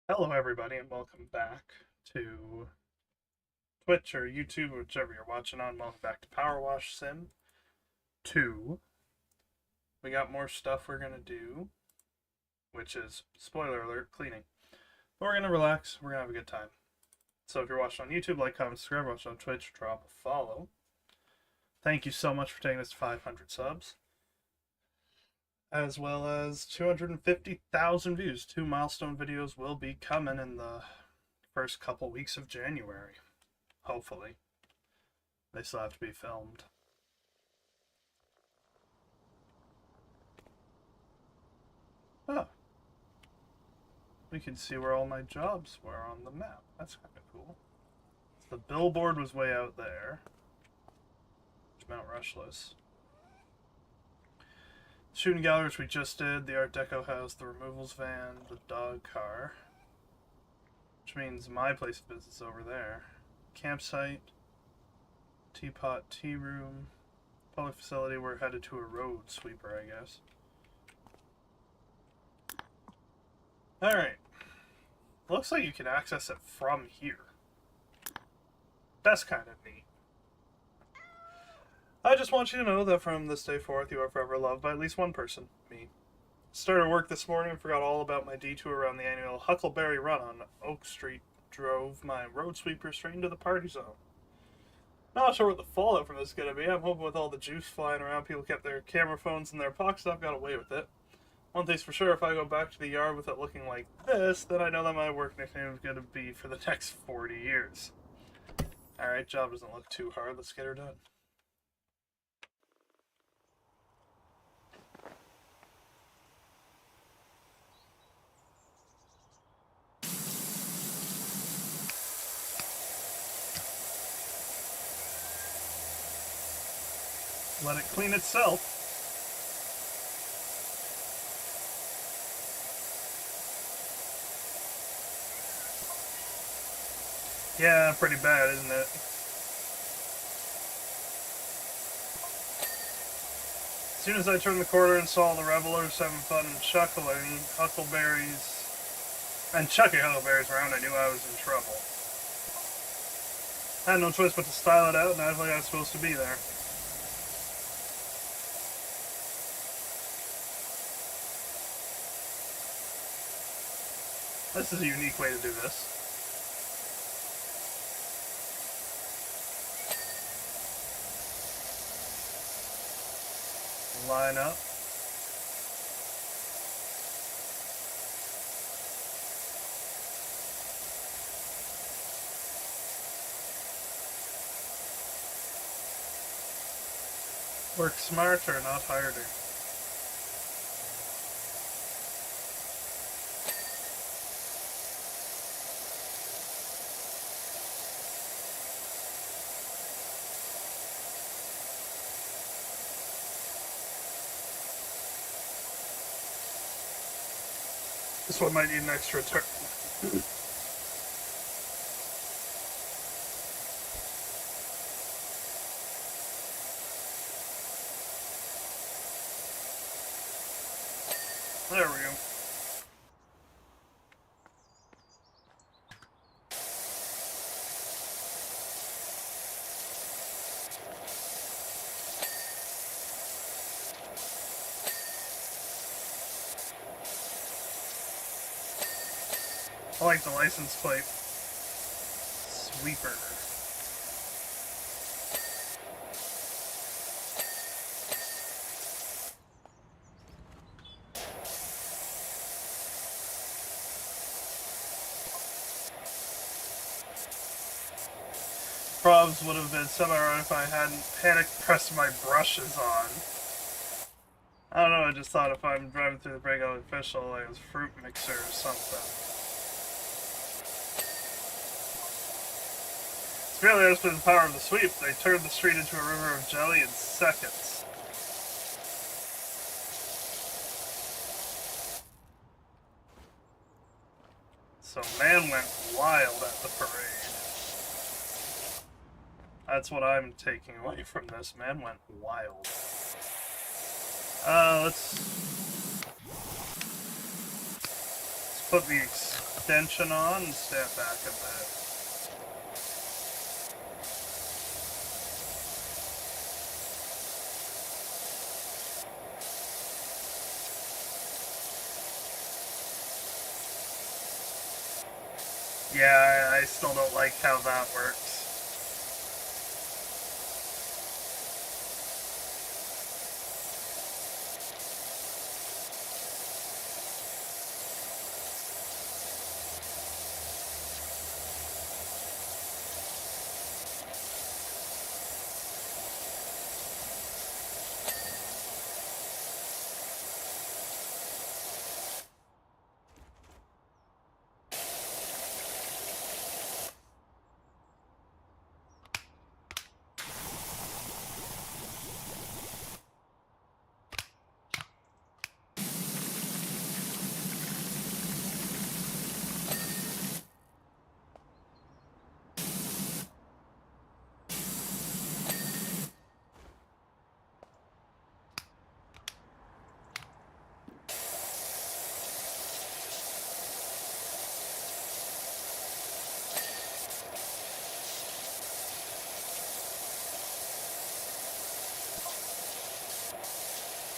Hello, everybody, and welcome back to Twitch or YouTube, whichever you're watching on. Welcome back to PowerWash Sim 2. We got more stuff we're going to do, which is, spoiler alert, cleaning. But we're going to relax, we're going to have a good time. So if you're watching on YouTube, like, comment, subscribe. Watch on Twitch, drop a follow. Thank you so much for taking us to 500 subs. As well as 250,000 views. 2 milestone videos will be coming in the first couple weeks of January. Hopefully. They still have to be filmed. Oh. We can see where all my jobs were on the map. That's kind of cool. The billboard was way out there. Mount Rushless. Shooting gallery, which we just did, the Art Deco house, the removals van, the dog car. Which means my place of business over there. Campsite, teapot, tea room, public facility. We're headed to a road sweeper, I guess. Alright. Looks like you can access it from here. That's kind of neat. I just want you to know that from this day forth, you are forever loved by at least one person, me. Started work this morning and forgot all about my detour around the annual Huckleberry Run on Oak Street. Drove my road sweeper straight into the party zone. Not sure what the fallout from this is going to be. I'm hoping with all the juice flying around, people kept their camera phones in their pockets. I've got away with it. One thing's for sure, if I go back to the yard with it looking like this, then I know that my work nickname is going to be for the next 40 years. Alright, job doesn't look too hard. Let's get her done. Let it clean itself. Yeah, pretty bad, isn't it? As soon as I turned the corner and saw the revelers having fun and chuckling, huckleberries, and chucking huckleberries around, I knew I was in trouble. I had no choice but to style it out and act like I was supposed to be there. This is a unique way to do this. Line up. Work smarter, not harder. This one might need an extra turn. There we go. I like the license plate. Sweeper. Probs would have been semi-right if I hadn't panicked pressed my brushes on. I don't know, I just thought if I'm driving through the breakout official, like it was fruit mixer or something. It's really understood the power of the sweep. They turned the street into a river of jelly in seconds. So man went wild at the parade. That's what I'm taking away from this. Man went wild. Let's put these extension on and step back a bit. Yeah, I still don't like how that works.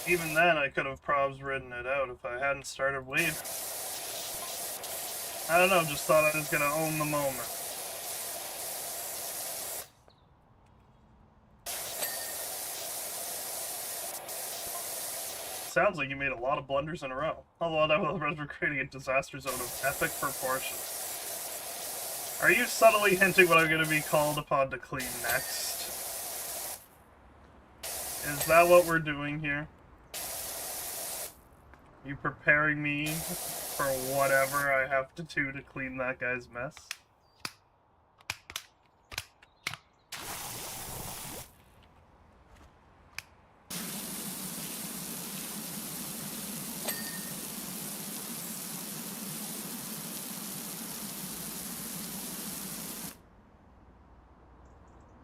Even then, I could have probs ridden it out if I hadn't started wave. I don't know, just thought I was gonna own the moment. Sounds like you made a lot of blunders in a row. Although that was creating a disaster zone of epic proportions. Are you subtly hinting what I'm going to be called upon to clean next? Is that what we're doing here? You preparing me for whatever I have to do to clean that guy's mess?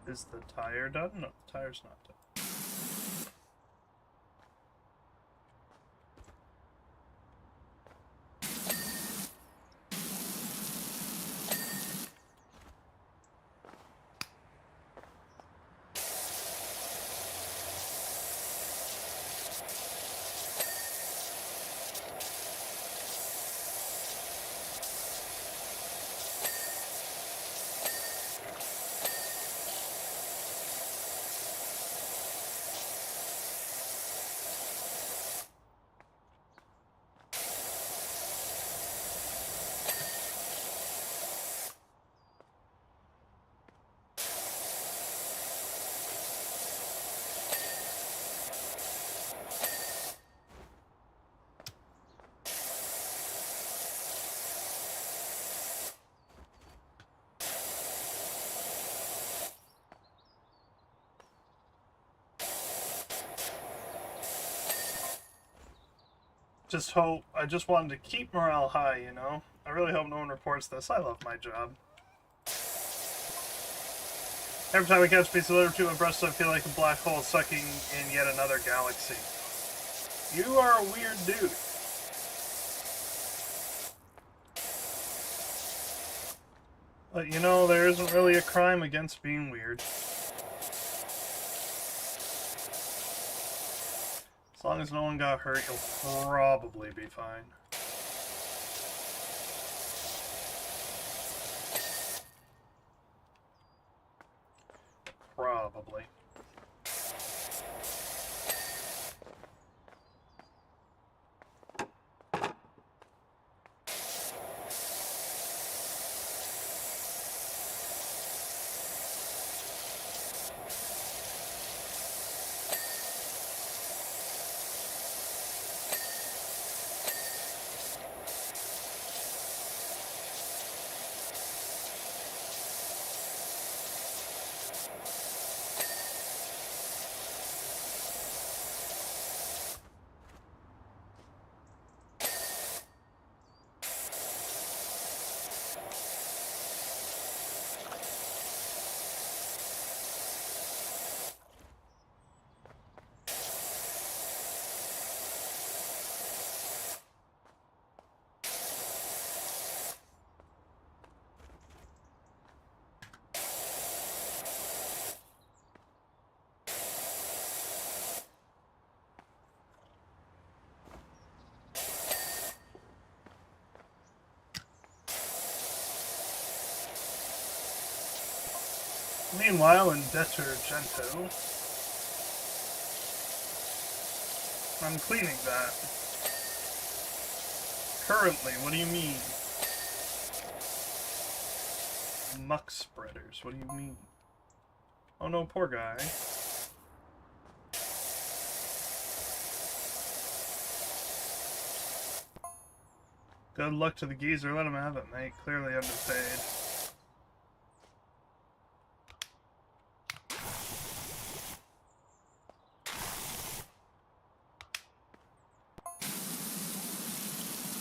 Is the tire done? No, the tire's not done. I just wanted to keep morale high, you know? I really hope no one reports this. I love my job. Every time I catch a piece of litter to my breast, I feel like a black hole sucking in yet another galaxy. You are a weird dude. But you know, there isn't really a crime against being weird. As long as no one got hurt, you'll probably be fine. Probably. Meanwhile, in Detergento, I'm cleaning that. Currently, what do you mean? Muck spreaders, what do you mean? Oh no, poor guy. Good luck to the geezer, let him have it, mate. Clearly underpaid.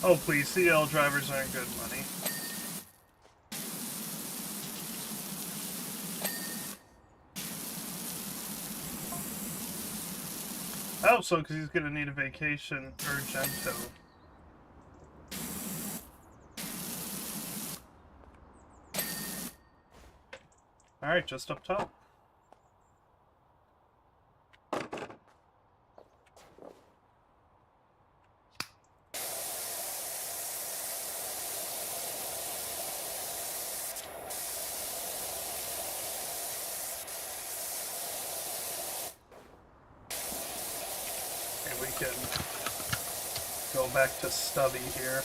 Oh please, CL drivers aren't good money. Oh, so because he's gonna need a vacation, urgento. Alright, just up top. And we can go back to Stubby here.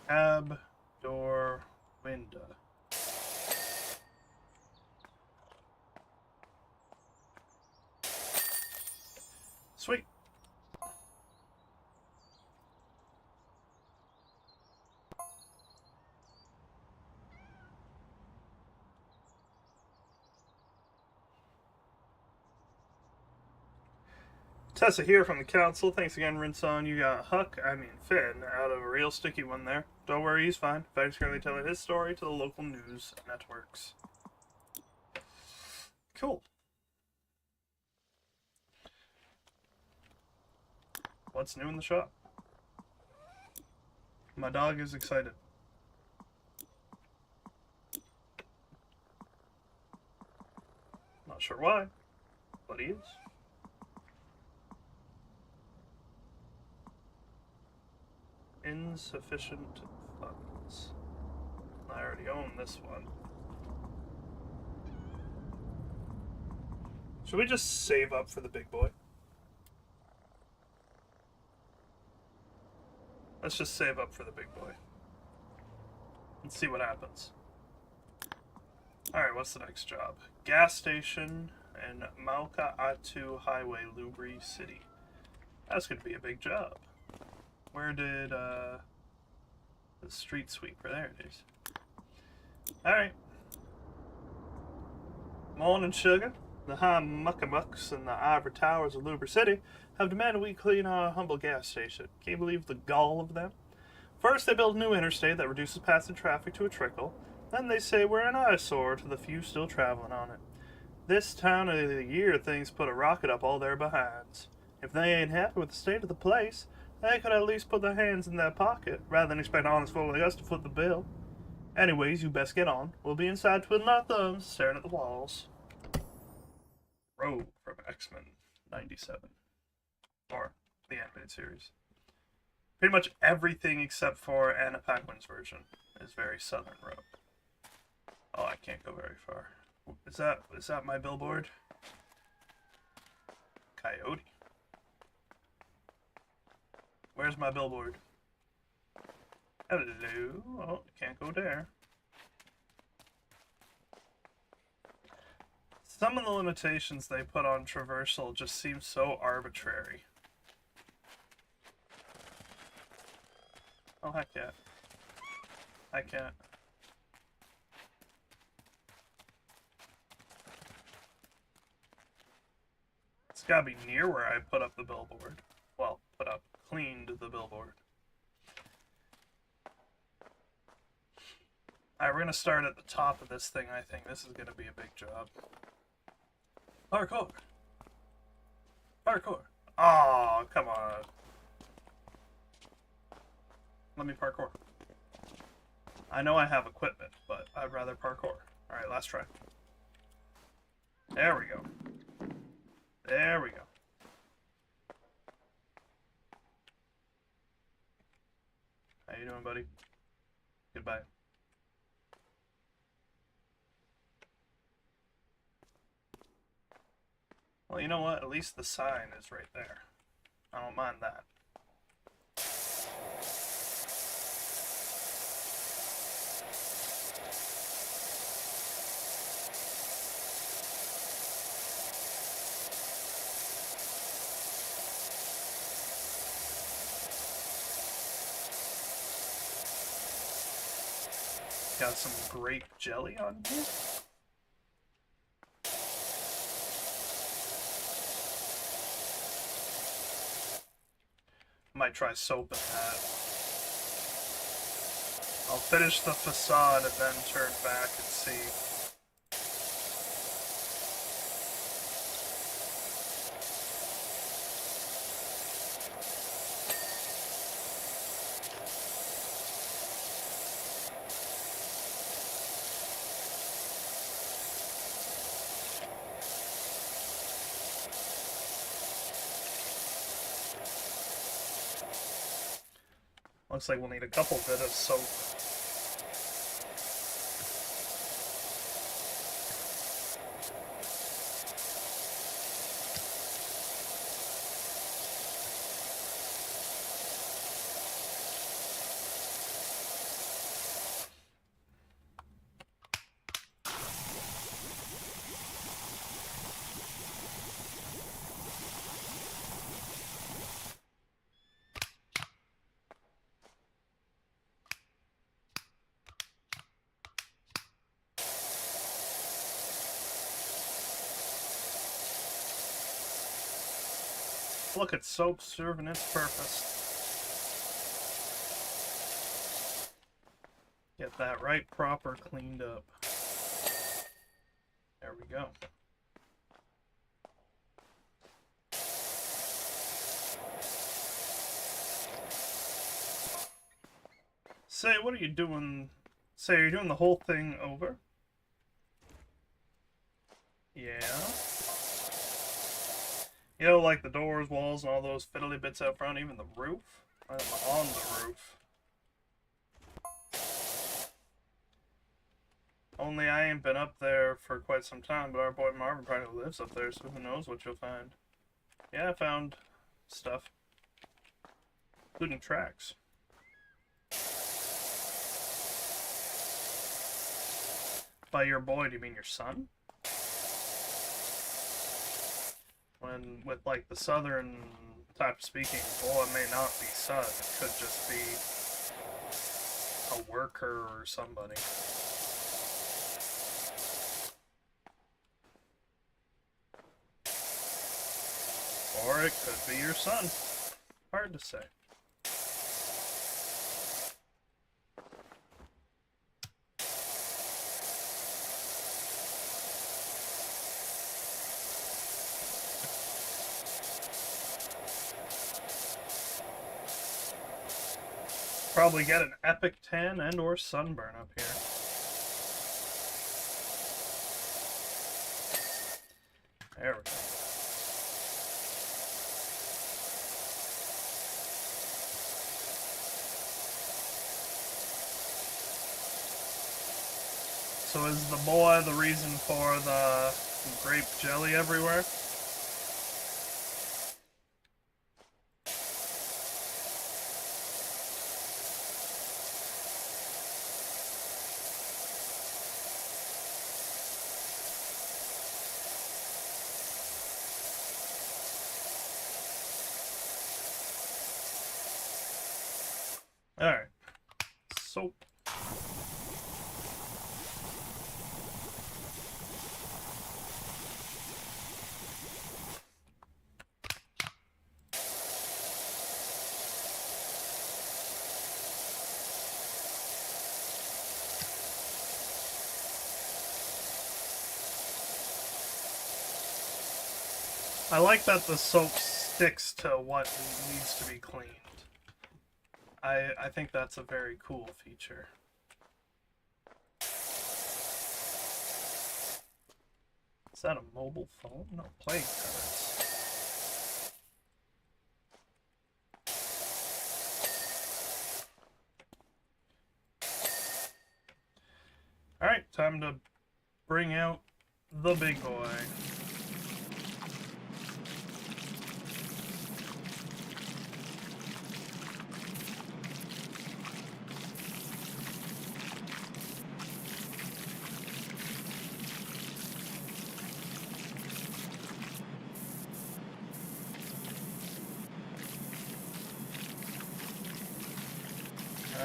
Cab, door, window. Sweet. Tessa here from the council. Thanks again, Rinson. You got Finn, out of a real sticky one there. Don't worry, he's fine. Fag's currently telling his story to the local news networks. Cool. What's new in the shop? My dog is excited. Not sure why, but he is. Insufficient funds. I already own this one. Should we just save up for the big boy? Let's just save up for the big boy. Let's see what happens. Alright, what's the next job? Gas station in Mauka Atu Highway, Lubri City. That's going to be a big job. Where did, the street sweeper? There it is. Alright. Morning, sugar. The high muckamucks in the ivory towers of Lubri City have demanded we clean our humble gas station. Can you believe the gall of them? First, they build a new interstate that reduces passing traffic to a trickle. Then they say we're an eyesore to the few still traveling on it. This time of the year, things put a rocket up all their behinds. If they ain't happy with the state of the place, they could at least put their hands in their pocket, rather than expect honest folk like us to foot the bill. Anyways, you best get on. We'll be inside twiddling our thumbs, staring at the walls. Rogue from X-Men 97. Or the animated series. Pretty much everything except for Anna Paquin's version is very Southern Rogue. Oh, I can't go very far. Is that my billboard? Coyote. Where's my billboard? Hello. Oh, can't go there. Some of the limitations they put on traversal just seem so arbitrary. Oh, heck yeah. I can't. It's gotta be near where I put up the billboard. Well, cleaned the billboard. Alright, we're gonna start at the top of this thing, I think. This is gonna be a big job. Parkour. Parkour. Oh, come on. Let me parkour. I know I have equipment, but I'd rather parkour. Alright, last try. There we go. There we go. How you doing, buddy? Goodbye. Well, you know what? At least the sign is right there. I don't mind that. Got some grape jelly on here. Might try soap in that. I'll finish the facade and then turn back and see. Looks like we'll need a couple bit of soap. Look at soap serving its purpose. Get that right, proper, cleaned up. There we go. Say, what are you doing? Say, are you doing the whole thing over? Yeah. You know, like the doors, walls, and all those fiddly bits out front, even the roof? I'm on the roof. Only I ain't been up there for quite some time, but our boy Marvin probably lives up there, so who knows what you'll find. Yeah, I found stuff. Including tracks. By your boy, do you mean your son? When, with like the southern type of speaking, boy may not be son, it could just be a worker or somebody. Or it could be your son. Hard to say. Probably get an epic tan and or sunburn up here. There we go. So is the boy the reason for the grape jelly everywhere? Alright. Soap. I like that the soap sticks to what needs to be cleaned. I think that's a very cool feature. Is that a mobile phone? No, playing cards. Alright, time to bring out the big boy.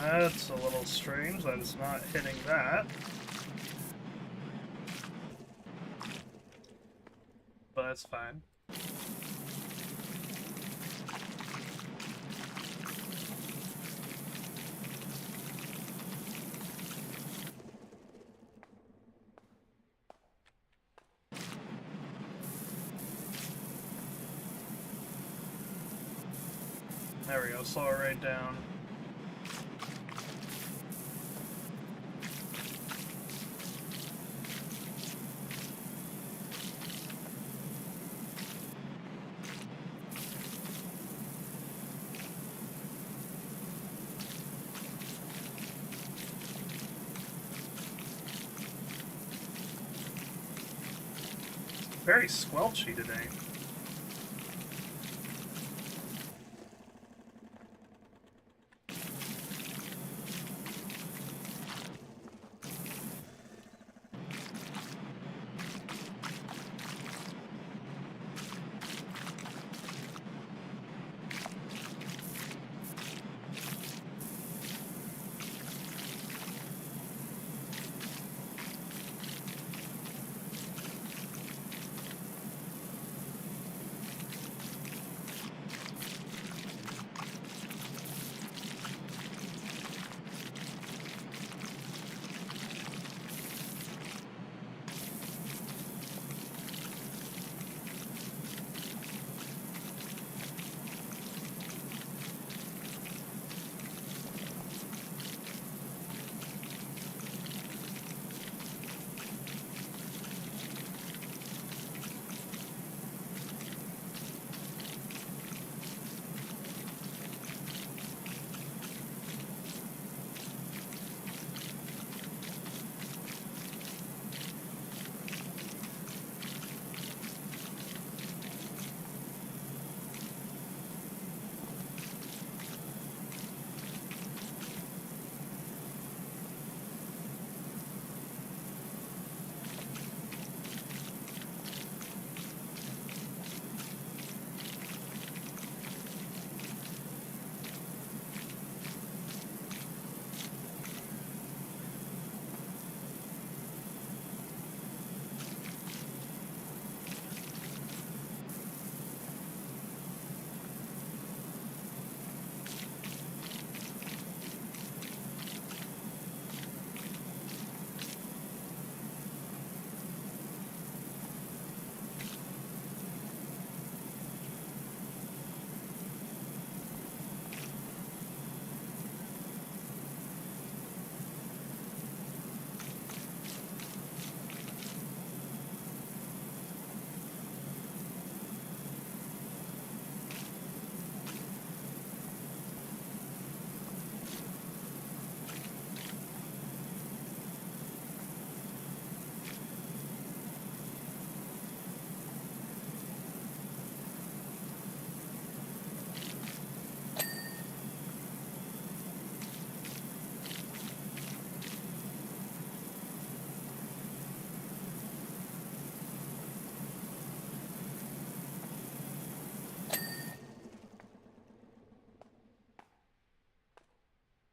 That's a little strange that it's not hitting that. But it's fine. There we go, slow it right down. Very squelchy today.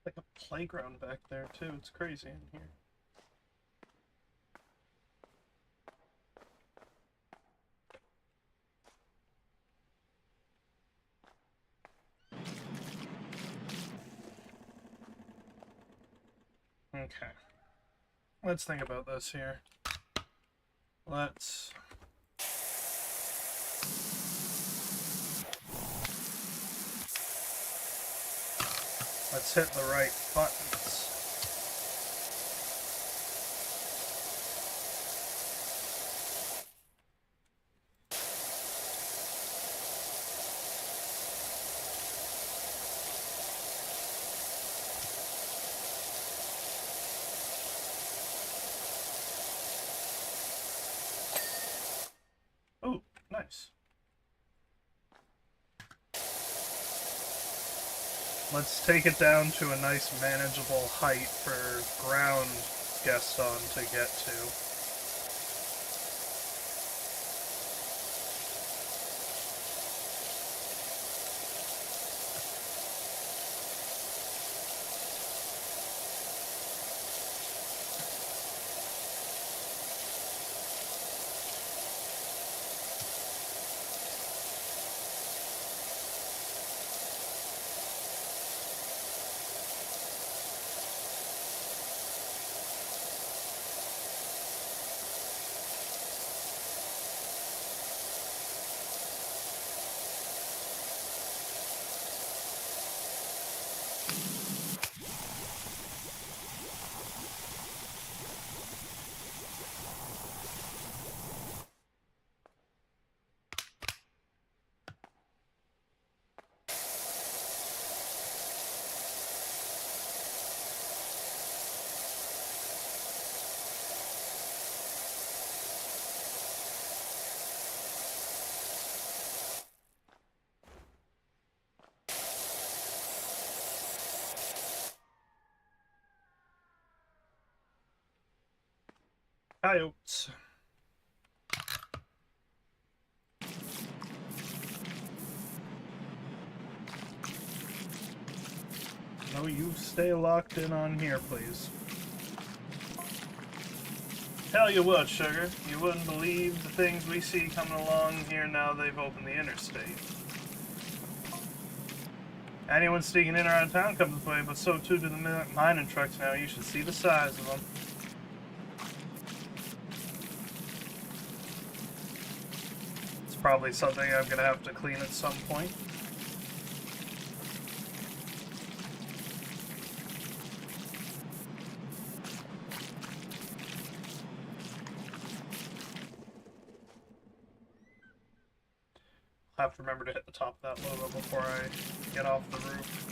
Like a playground back there, too. It's crazy in here. Okay. Let's think about this here. Let's Let's hit the right buttons. Oh, nice. Let's take it down to a nice manageable height for ground Gaston to get to. Coyotes. No, you stay locked in on here, please. Tell you what, Sugar, you wouldn't believe the things we see coming along here now they've opened the interstate. Anyone sneaking in or out of town comes this way, but so too do the mining trucks now. You should see the size of them. It's probably something I'm gonna have to clean at some point. I'll have to remember to hit the top of that logo before I get off the roof.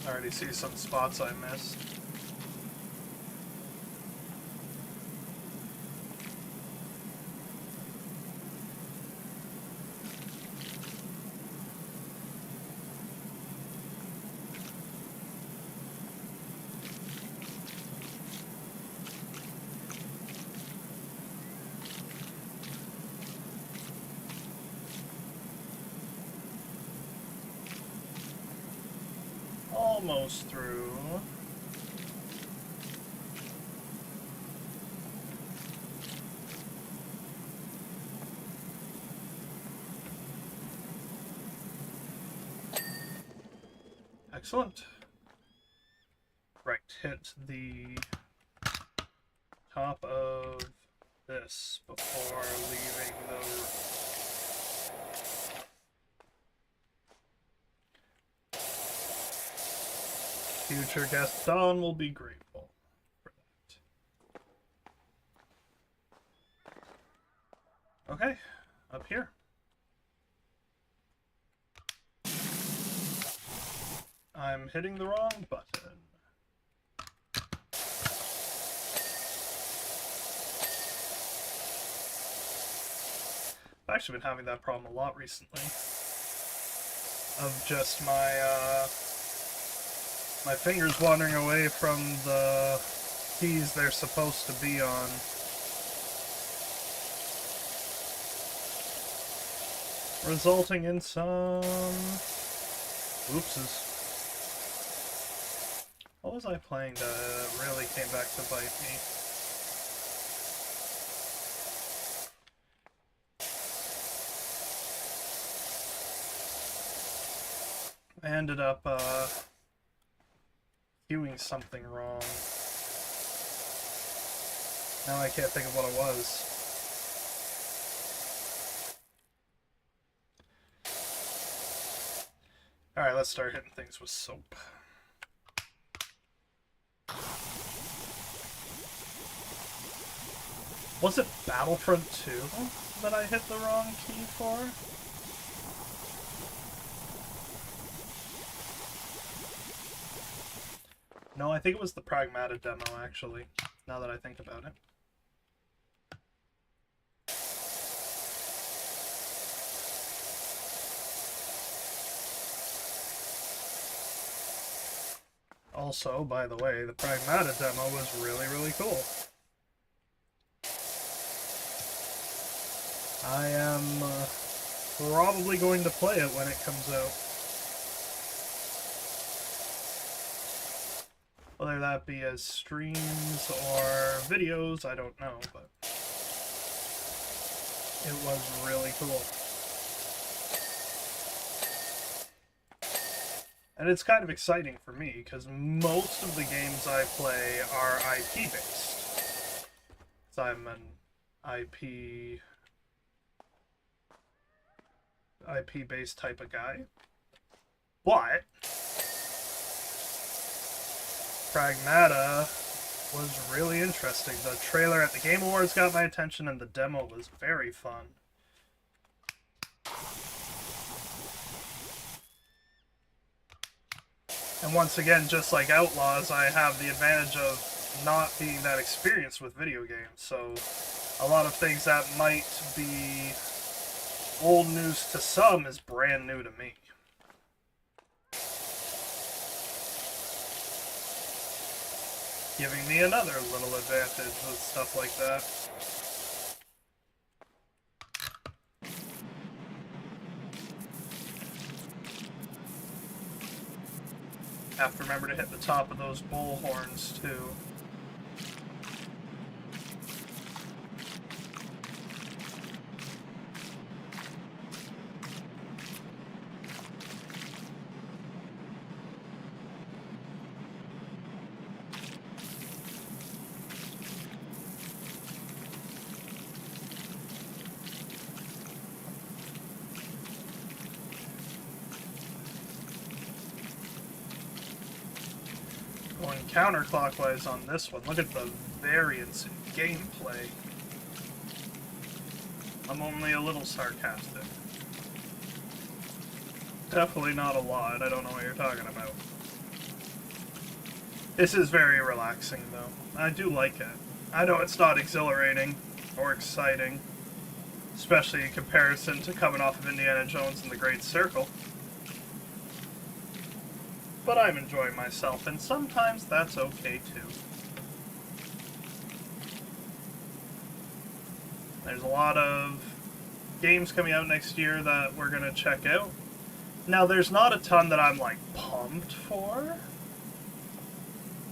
I already see some spots I missed. Almost through. Excellent. Right, hit the top of this before leaving the... Future Gaston will be grateful for that. Okay, up here. I'm hitting the wrong button. I've actually been having that problem a lot recently. Of just my, My finger's wandering away from the keys they're supposed to be on. Resulting in some oopses. What was I playing that really came back to bite me? I ended up queuing something wrong. Now I can't think of what it was. Alright, let's start hitting things with soap. Was it Battlefront 2 that I hit the wrong key for? No, I think it was the Pragmata demo, actually, now that I think about it. Also, by the way, the Pragmata demo was really, really cool. I am probably going to play it when it comes out. Whether that be as streams or videos, I don't know, but it was really cool. And it's kind of exciting for me, because most of the games I play are IP-based. So I'm an IP-based type of guy. But Pragmata was really interesting. The trailer at the Game Awards got my attention, and the demo was very fun. And once again, just like Outlaws, I have the advantage of not being that experienced with video games, so a lot of things that might be old news to some is brand new to me. Giving me another little advantage with stuff like that. Have to remember to hit the top of those bull horns too. Going counterclockwise on this one. Look at the variance in gameplay. I'm only a little sarcastic. Definitely not a lot. I don't know what you're talking about. This is very relaxing, though. I do like it. I know it's not exhilarating or exciting, especially in comparison to coming off of Indiana Jones and the Great Circle. But I'm enjoying myself, and sometimes that's okay too. There's a lot of games coming out next year that we're going to check out. Now, there's not a ton that I'm, like, pumped for.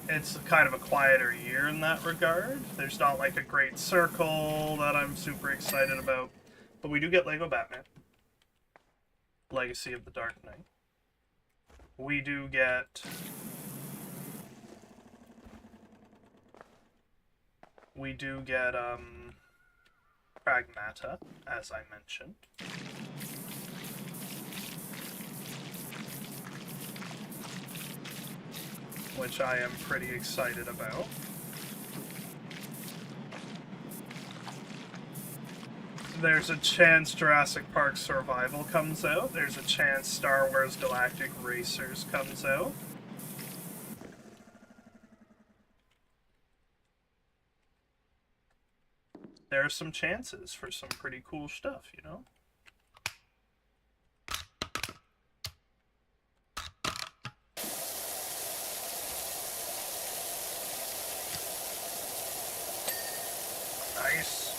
It's kind of a quieter year in that regard. There's not, like, a Great Circle that I'm super excited about. But we do get Lego Batman. Legacy of the Dark Knight. We do get Pragmata, as I mentioned. Which I am pretty excited about. There's a chance Jurassic Park Survival comes out. There's a chance Star Wars Galactic Racers comes out. There are some chances for some pretty cool stuff, you know? Nice.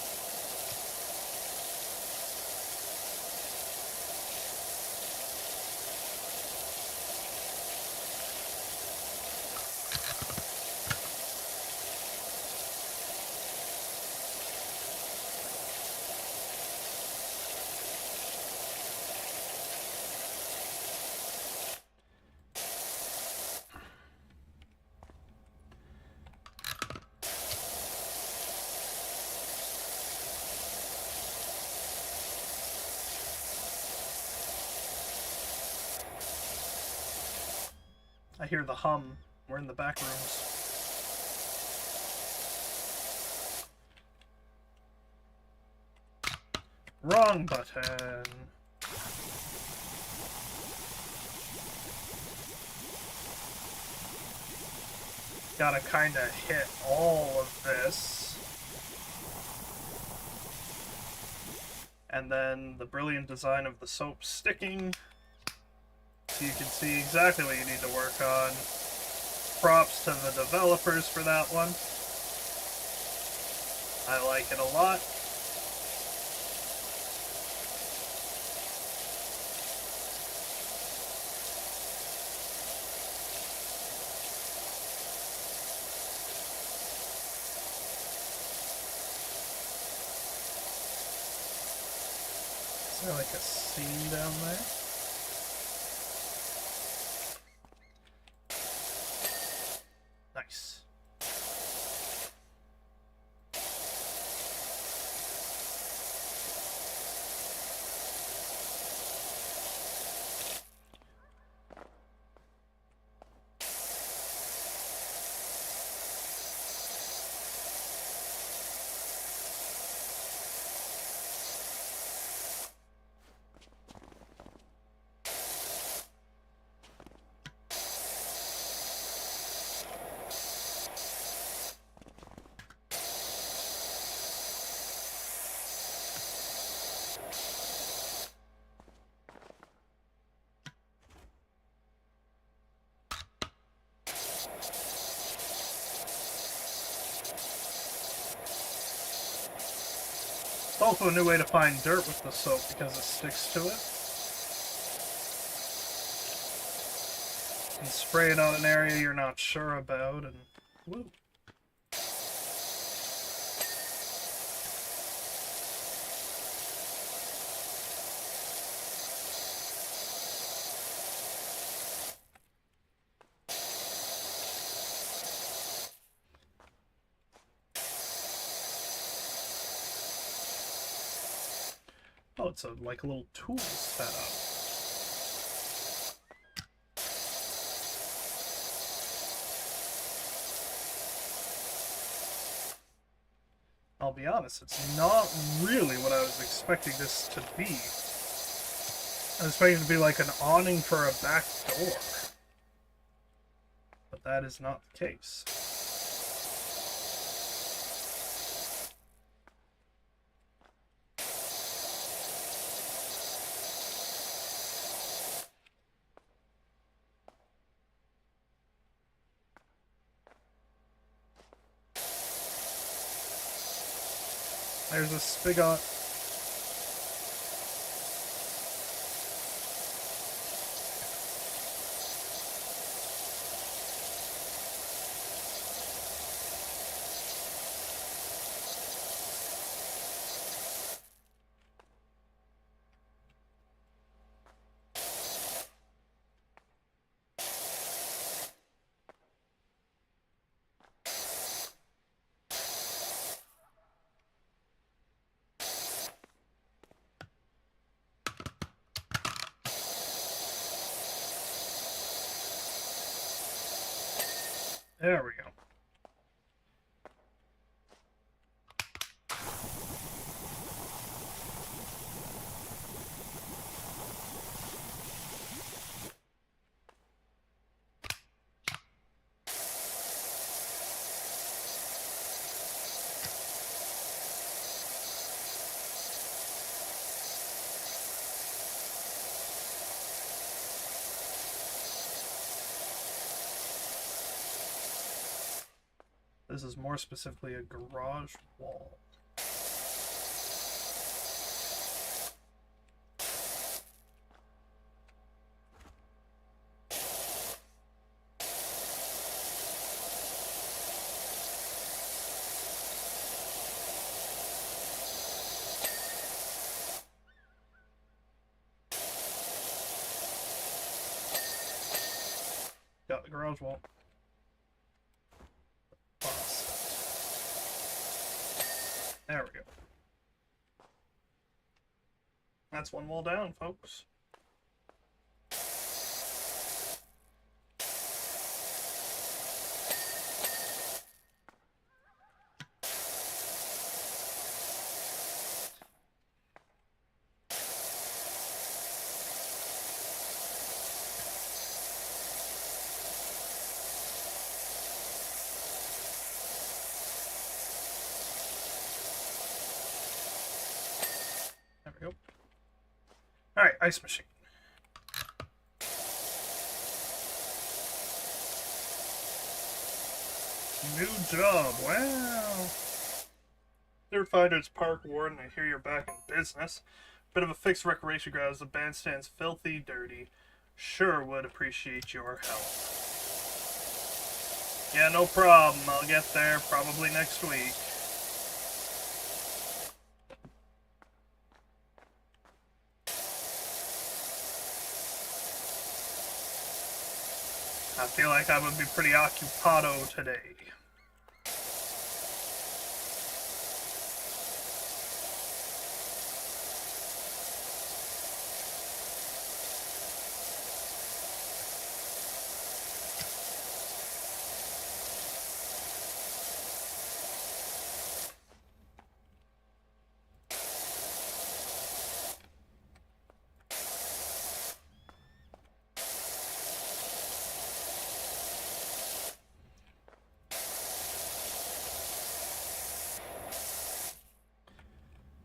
I hear the hum. We're in the back rooms. Wrong button. Gotta kinda hit all of this. And then the brilliant design of the soap sticking. So you can see exactly what you need to work on. Props to the developers for that one. I like it a lot. Is there like a scene down there? Nice. It's also a new way to find dirt with the soap because it sticks to it. You can spray it on an area you're not sure about and woo. Oh, it's like a little tool setup. I'll be honest, it's not really what I was expecting this to be. I was expecting it to be like an awning for a back door. But that is not the case. There's a spigot. There we go. This is more specifically a garage wall. the garage wall. There we go. That's one wall down, folks. There we go. Alright, ice machine. New job, wow. Third Finders Park Warden, I hear you're back in business. Bit of a fixed recreation grounds, the bandstand's filthy dirty. Sure would appreciate your help. Yeah, no problem. I'll get there probably next week. I feel like I would be pretty occupado today.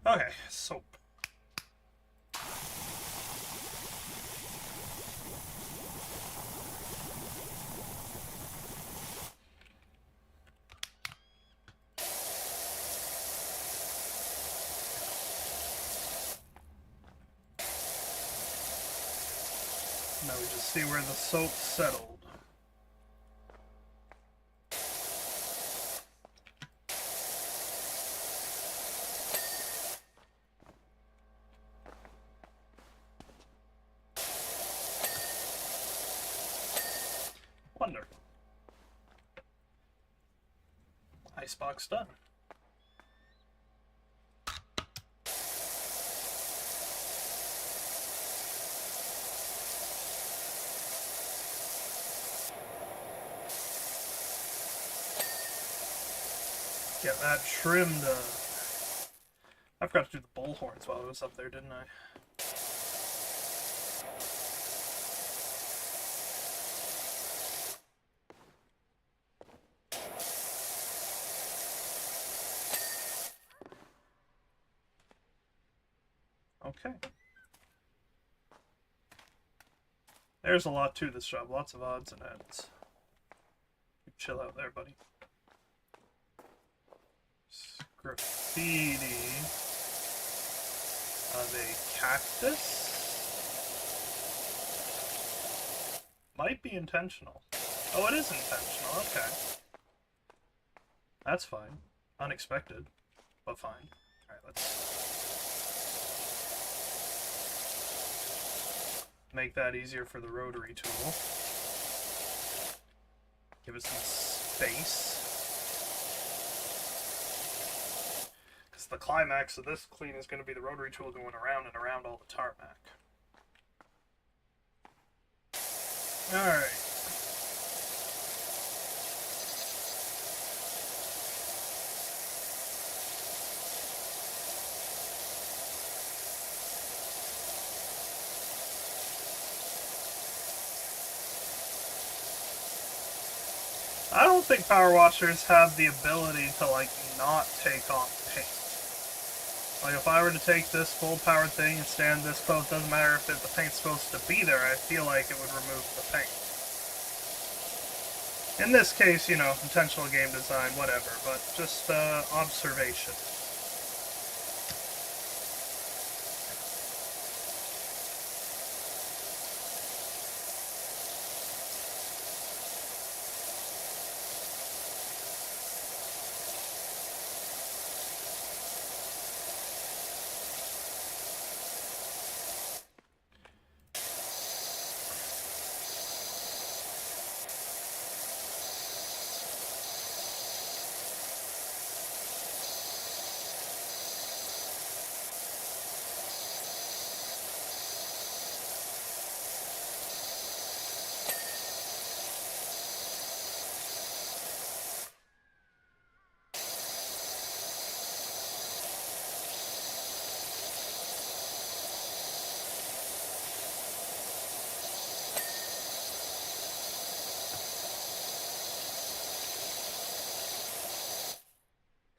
Okay, soap. Now we just see where the soap settled. Wonderful. Icebox done. Get that trimmed. I forgot to do the bullhorns while I was up there, didn't I? Okay. There's a lot to this job. Lots of odds and ends. You chill out there, buddy. Graffiti of a cactus? Might be intentional. Oh, it is intentional. Okay. That's fine. Unexpected, but fine. Alright, let's make that easier for the rotary tool. Give it some space. Because the climax of this clean is going to be the rotary tool going around and around all the tarmac. Alright. I don't think power washers have the ability to, like, not take off paint. Like, if I were to take this full-powered thing and stand this close, doesn't matter if the paint's supposed to be there, I feel like it would remove the paint. In this case, you know, intentional game design, whatever, but just, observation.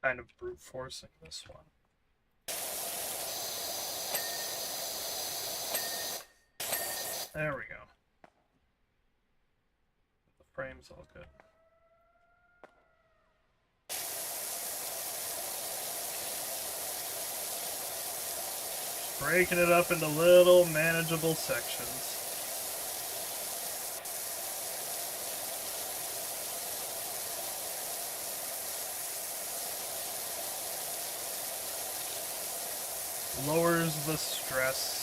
kind of brute forcing this one. There we go. The frame's all good. Just breaking it up into little manageable sections. Lowers the stress.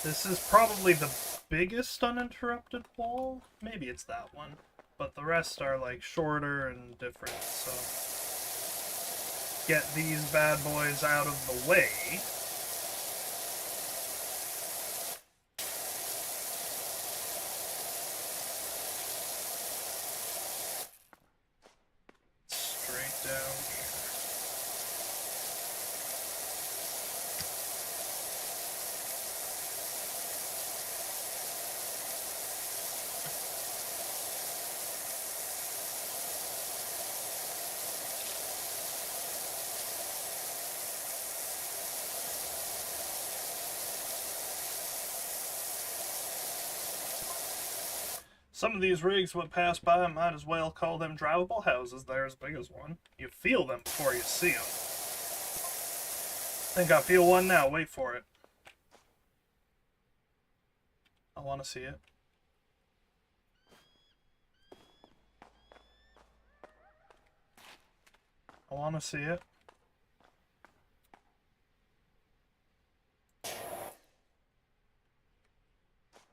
This is probably the biggest uninterrupted wall. Maybe it's that one. But the rest are like shorter and different, so get these bad boys out of the way. Straight down here. Some of these rigs would pass by, I might as well call them drivable houses. They're as big as one. You feel them before you see them. I think I feel one now. Wait for it. I want to see it. I want to see it.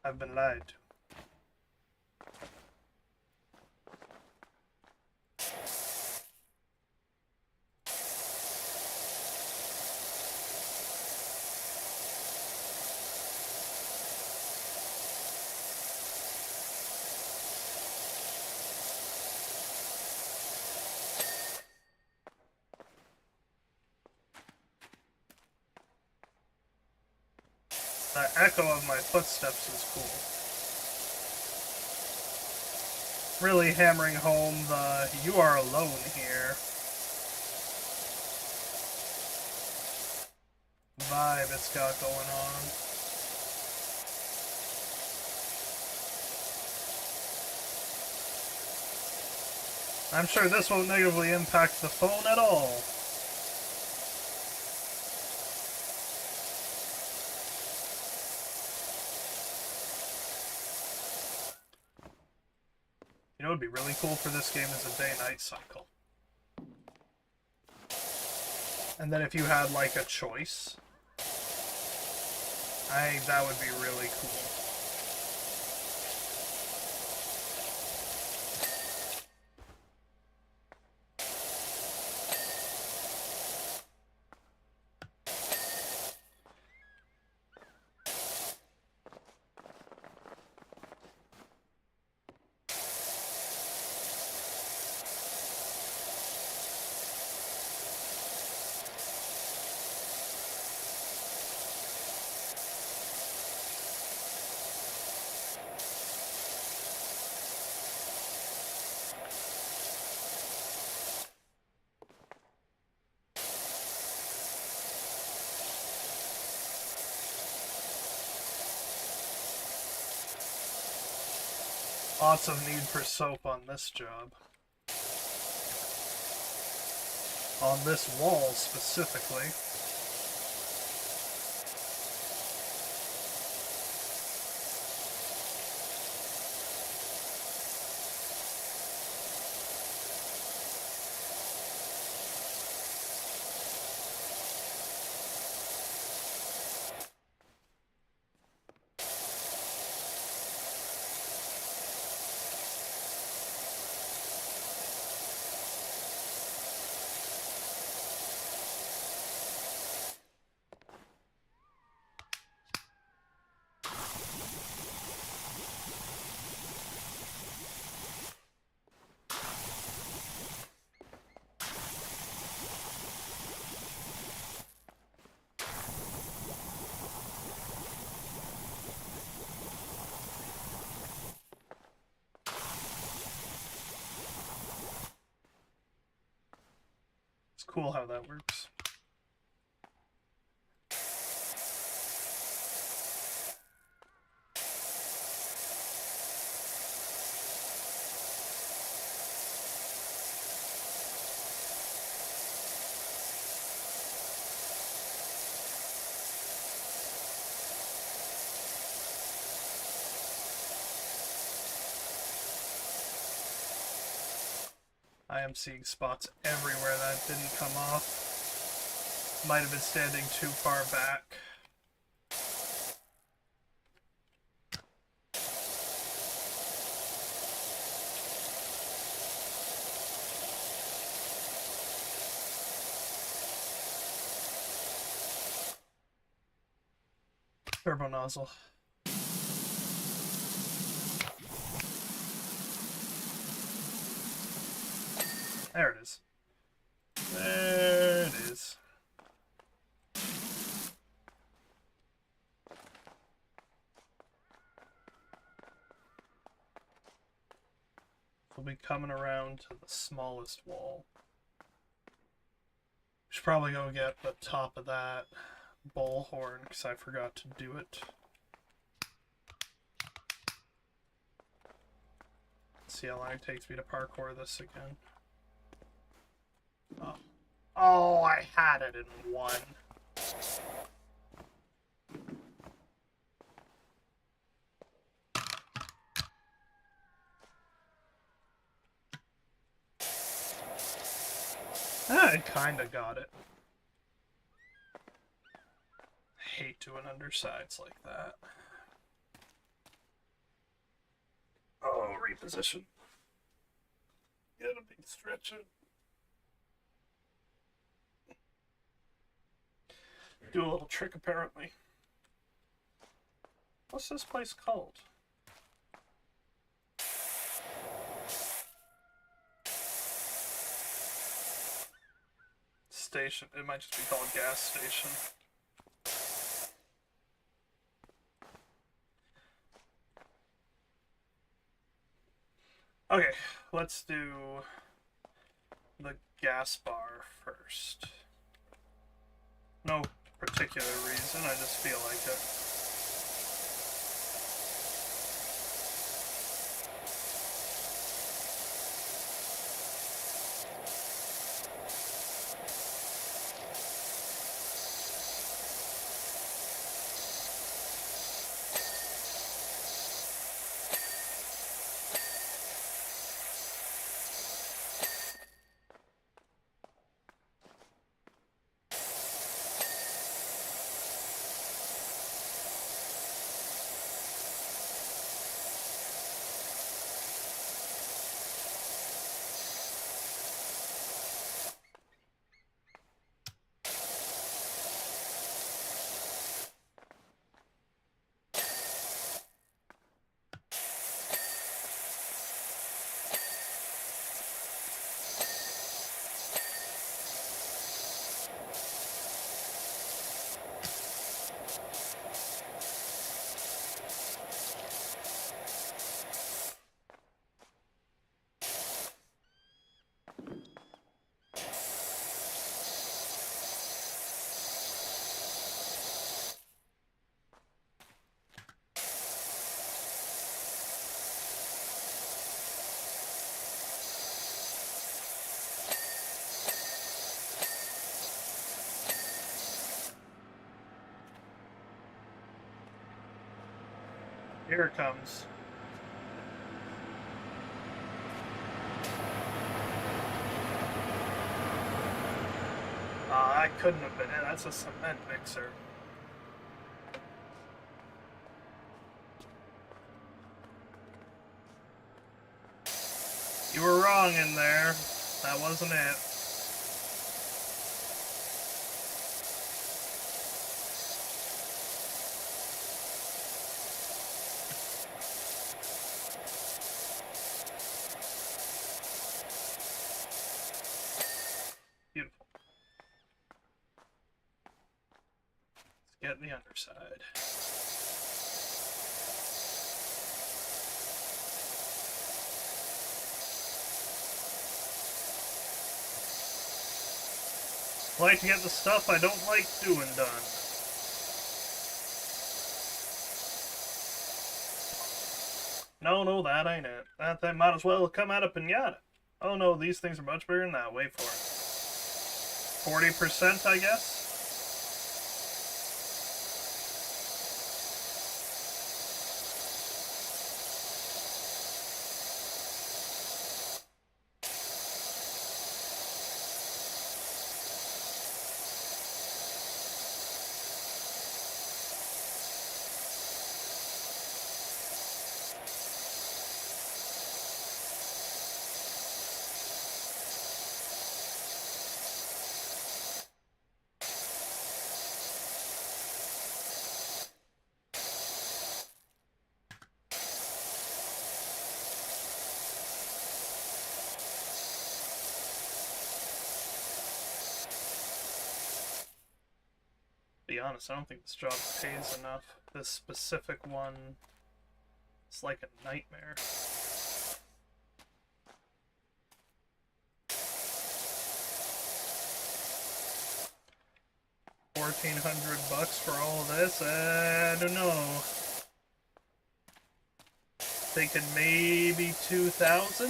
I've been lied to. The echo of my footsteps is cool. Really hammering home the you are alone here vibe it's got going on. I'm sure this won't negatively impact the phone at all. You know what would be really cool for this game is a day-night cycle. And then if you had like a choice, I think that would be really cool. Lots of need for soap on this job. On this wall specifically. It's cool how that works. I am seeing spots everywhere that didn't come off. Might have been standing too far back. Turbo nozzle. There it is. There it is. We'll be coming around to the smallest wall. Should probably go get the top of that bullhorn because I forgot to do it. See how long it takes me to parkour this again. Oh, I had it in one. I kinda got it. I hate doing undersides like that. Oh, reposition. Gotta be stretching. Do a little trick, apparently. What's this place called? Station. It might just be called gas station. Okay, let's do the gas bar first. No particular reason, I just feel like it. Here it comes. That couldn't have been it. That's a cement mixer. You were wrong in there. That wasn't it. Beautiful. Let's get the underside. I like to get the stuff I don't like doing done. No, that ain't it. That thing might as well come out of pinata. Oh no, these things are much bigger than that. Wait for it. 40%, I guess? To be honest, I don't think this job pays enough. This specific one, it's like a nightmare. $1,400 for all of this? I don't know. Thinking maybe 2,000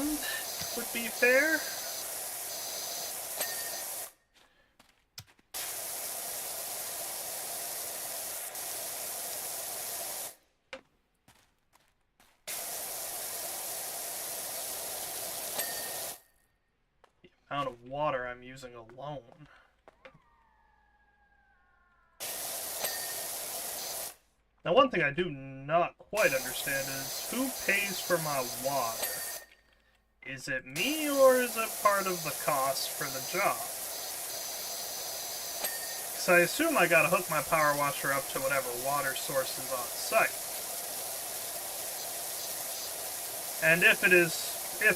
would be fair. The amount of water I'm using alone. Now, one thing I do not quite understand is who pays for my water? Is it me, or is it part of the cost for the job? Because I assume I gotta hook my power washer up to whatever water source is on site. And if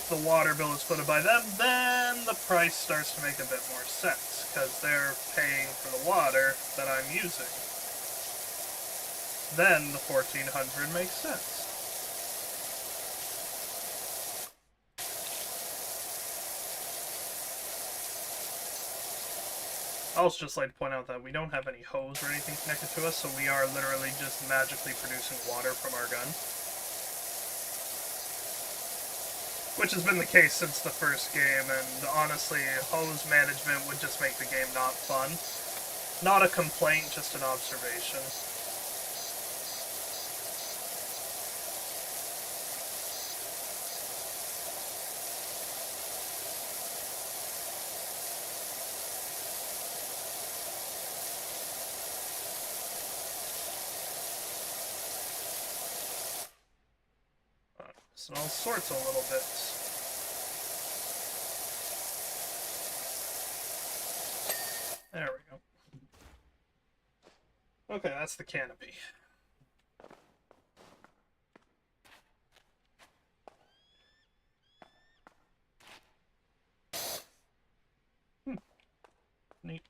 the water bill is footed by them, then the price starts to make a bit more sense, because they're paying for the water that I'm using. Then the $1,400 makes sense. I also just like to point out that we don't have any hose or anything connected to us, so we are literally just magically producing water from our gun. Which has been the case since the first game, and honestly, hose management would just make the game not fun. Not a complaint, just an observation. And all sorts of little bits. There we go. Okay, that's the canopy. Neat.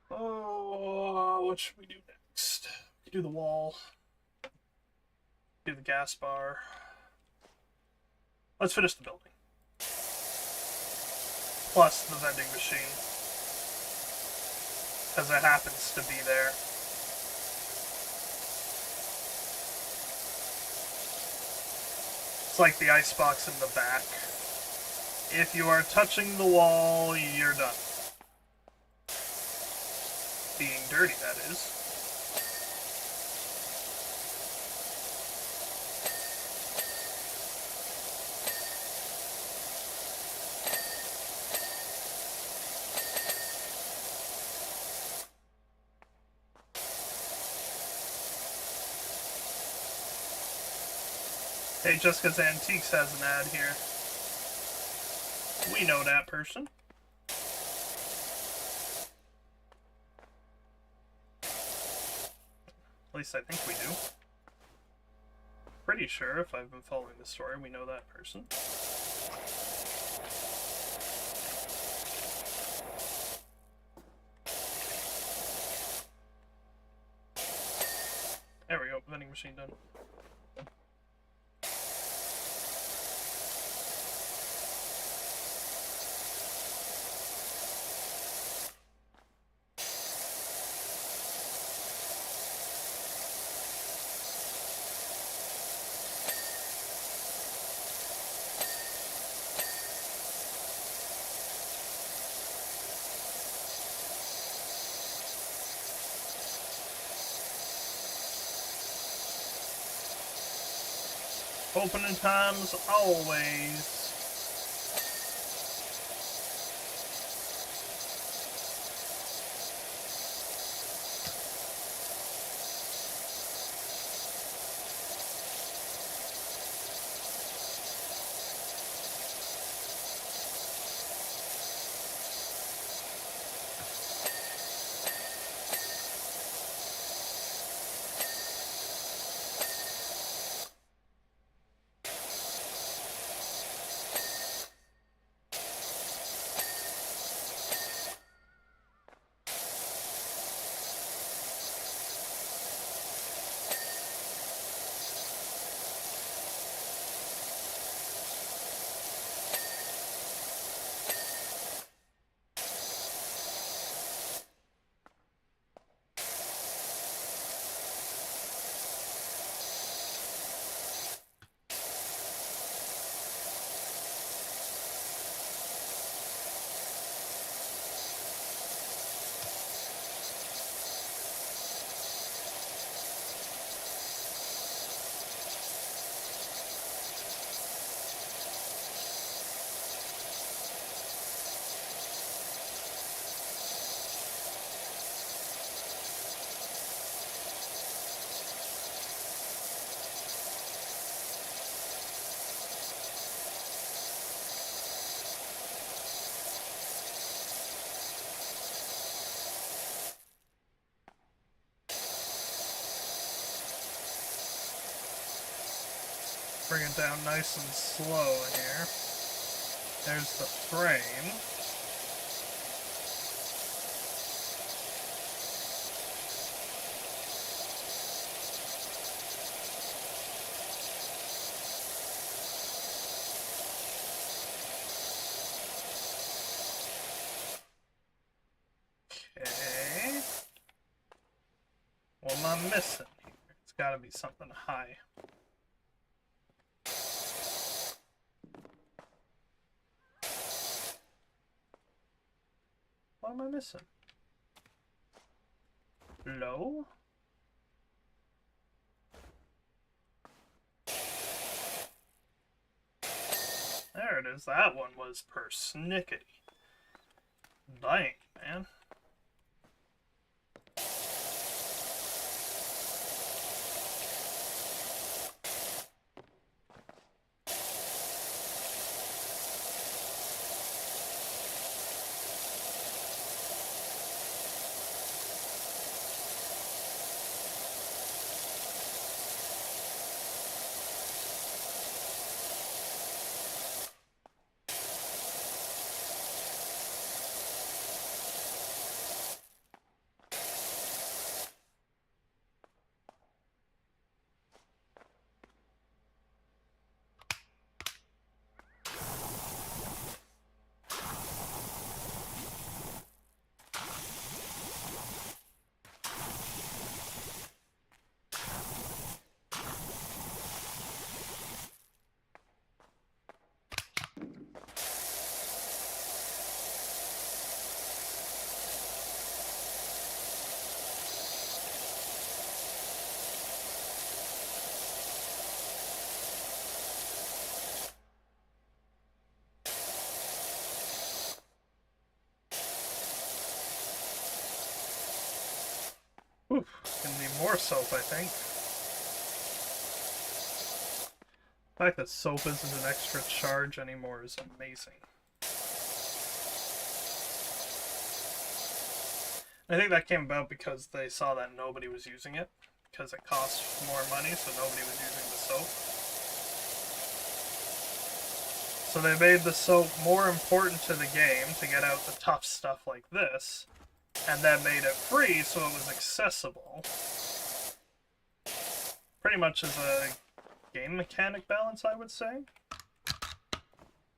Oh, what should we do next? We do the wall. Do the gas bar. Let's finish the building. Plus the vending machine. Because it happens to be there. It's like the icebox in the back. If you are touching the wall, you're done. Being dirty, that is. Hey, Jessica's Antiques has an ad here. We know that person. At least I think we do. Pretty sure, if I've been following the story, we know that person. There we go, vending machine done. Opening times always. Bring it down nice and slow in here. There's the frame. Okay. What am I missing here? It's gotta be something high. What am I missing? Low? There it is. That one was persnickety. Dang, man. Oof, gonna need more soap, I think. The fact that soap isn't an extra charge anymore is amazing. I think that came about because they saw that nobody was using it, because it cost more money, so nobody was using the soap. So they made the soap more important to the game to get out the tough stuff like this, and then made it free so it was accessible. Pretty much as a game mechanic balance, I would say.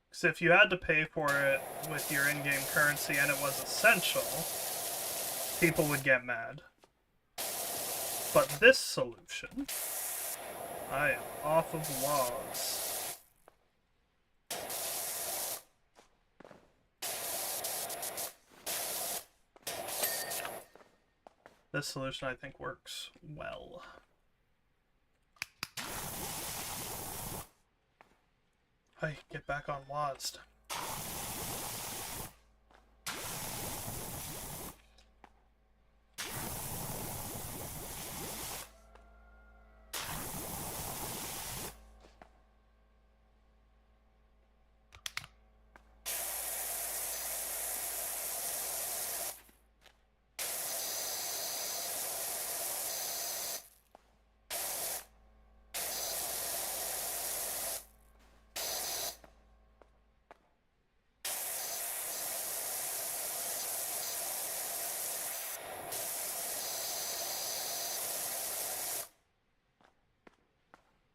Because if you had to pay for it with your in-game currency and it was essential, people would get mad. But this solution, I am off of logs. This solution, I think, works well. Hey, get back on WASD.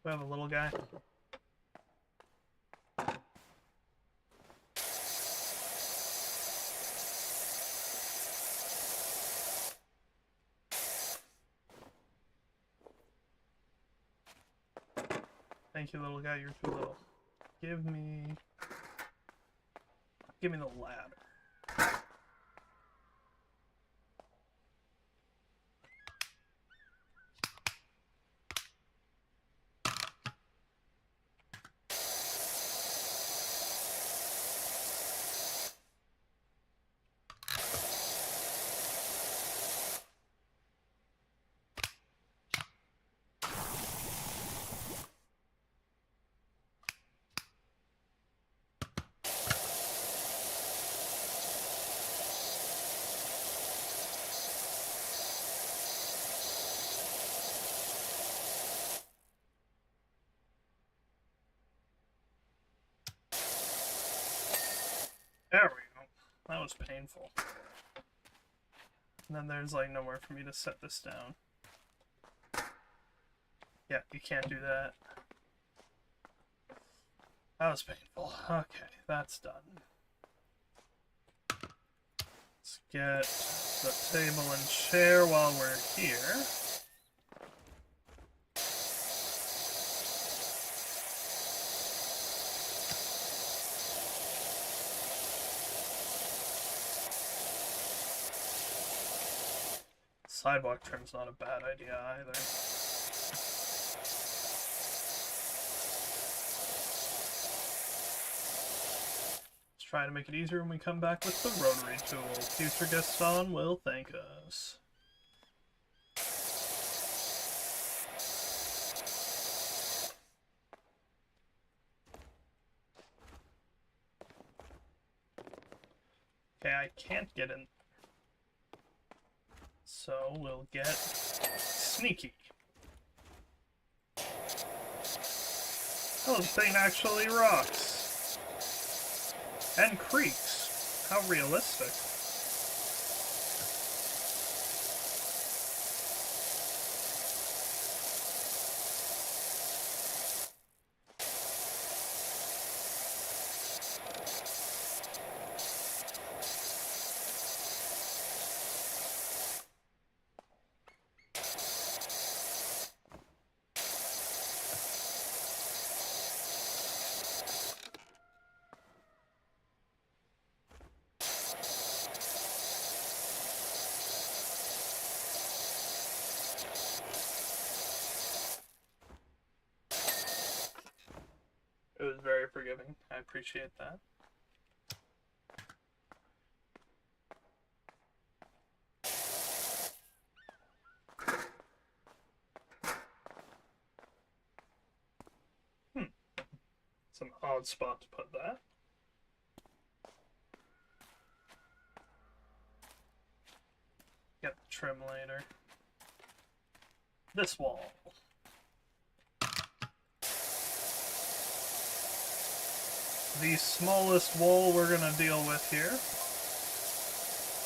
We have a little guy. Thank you, little guy. You're too little. Give me the ladder. There we go. That was painful. And then there's like nowhere for me to set this down. Yeah, you can't do that. That was painful. Okay, that's done. Let's get the table and chair while we're here. Sidewalk trim's not a bad idea either. Let's try to make it easier when we come back with the rotary tool. Future guests on will thank us. Okay, I can't get in. So we'll get sneaky. Oh, this thing actually rocks. And creaks. How realistic. It was very forgiving. I appreciate that. It's an odd spot to put that. Get the trim later. This wall. The smallest wall we're gonna deal with here.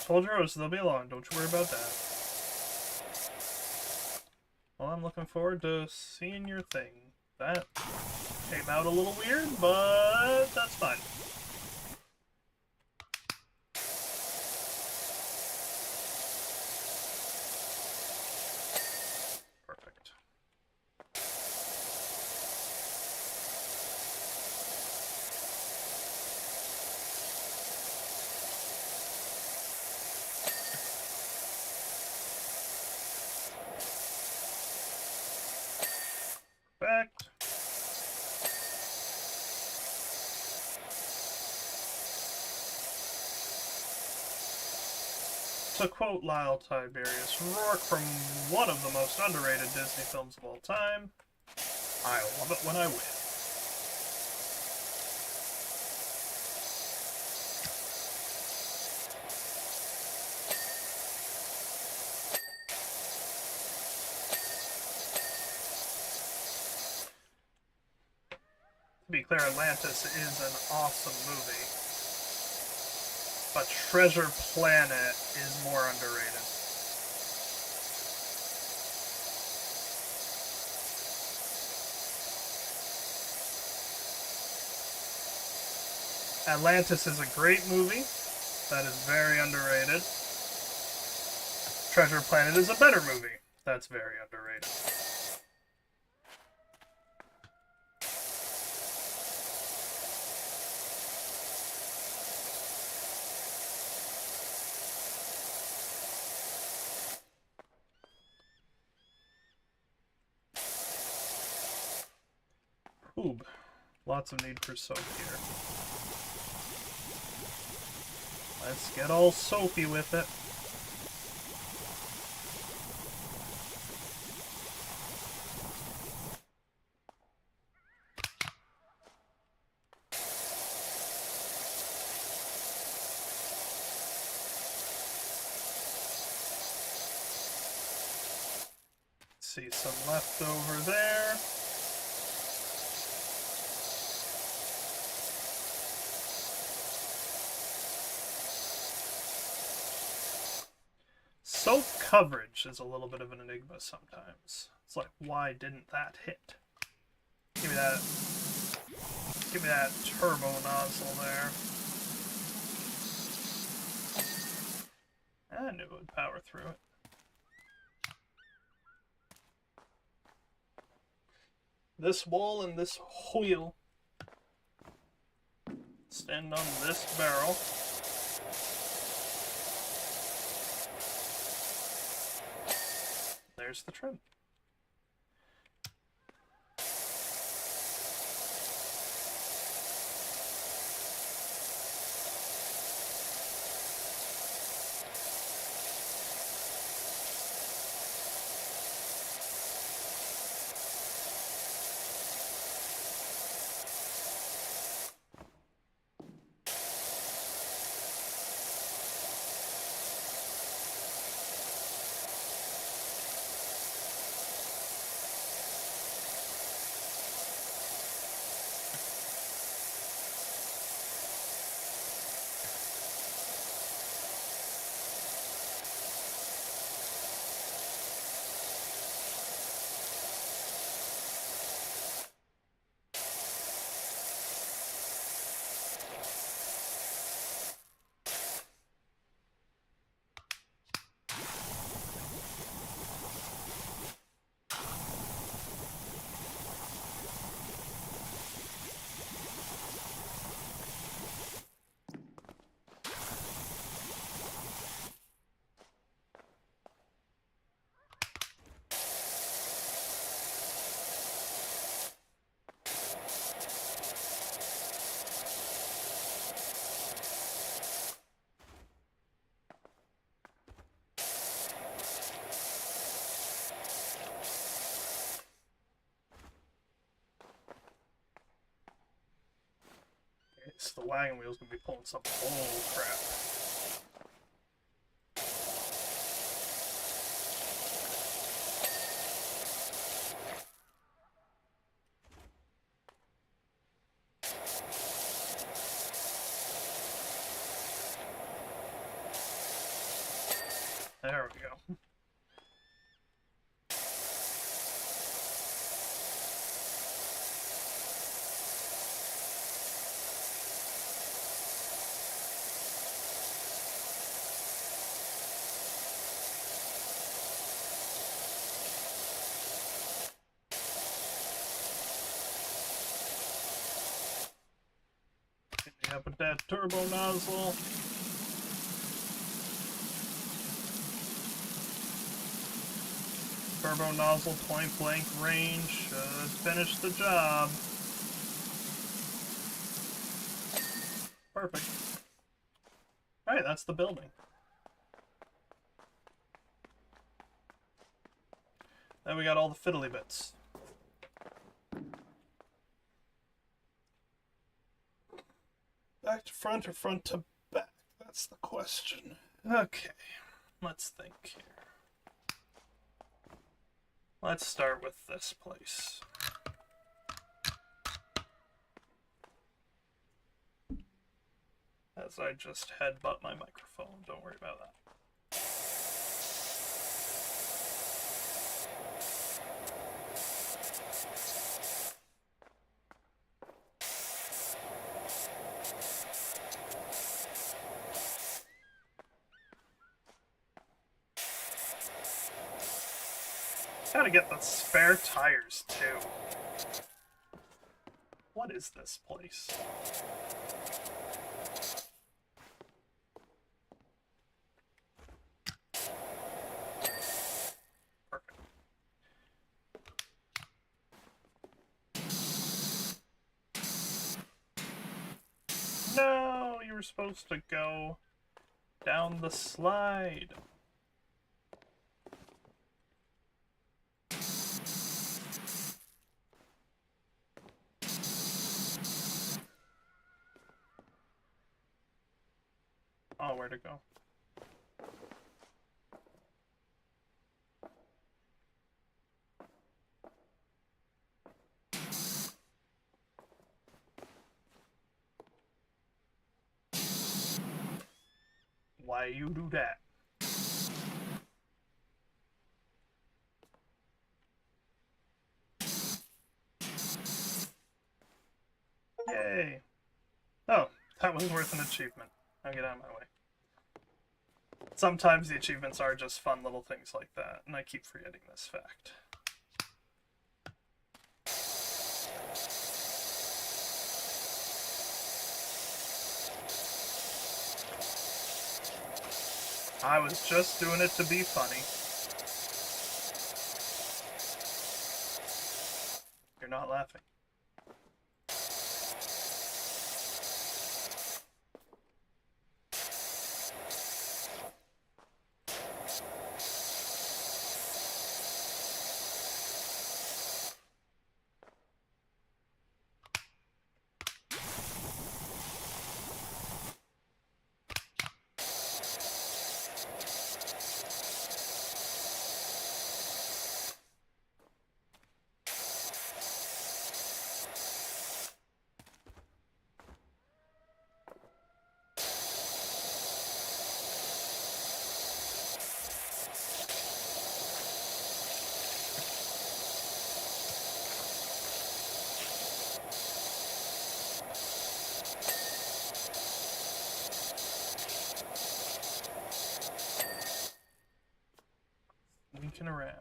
Told you they'll be long, don't you worry about that. Well, I'm looking forward to seeing your thing. That came out a little weird, but that's fine. Perfect. Perfect. To quote Lyle Tiberius Rourke from one of the most underrated Disney films of all time, I love it when I win. To be clear, Atlantis is an awesome movie, but Treasure Planet is more underrated. Atlantis is a great movie that is very underrated. Treasure Planet is a better movie that's very underrated. Ooh, lots of need for soap here. Let's get all soapy with it. See some left over there. Soap coverage is a little bit of an enigma sometimes. It's like, why didn't that hit? Give me that. Give me that turbo nozzle there. I knew it would power through it. This wall and this wheel stand on this barrel. There's the trim. So the wagon wheel's gonna be pulling some bull crap. There we go. Up with that turbo nozzle. Turbo nozzle, point blank range, should finish the job. Perfect. Alright, that's the building. Then we got all the fiddly bits. Back to front or front to back? That's the question. Okay, let's think here. Let's start with this place. As I just headbutt my microphone, don't worry about that. Gotta get the spare tires, too. What is this place? Perfect. No, you were supposed to go down the slide. Oh, where to go? Why you do that? Yay! Oh, that was worth an achievement. I'll get out of my way. Sometimes the achievements are just fun little things like that, and I keep forgetting this fact. I was just doing it to be funny. You're not laughing. Sneaking around.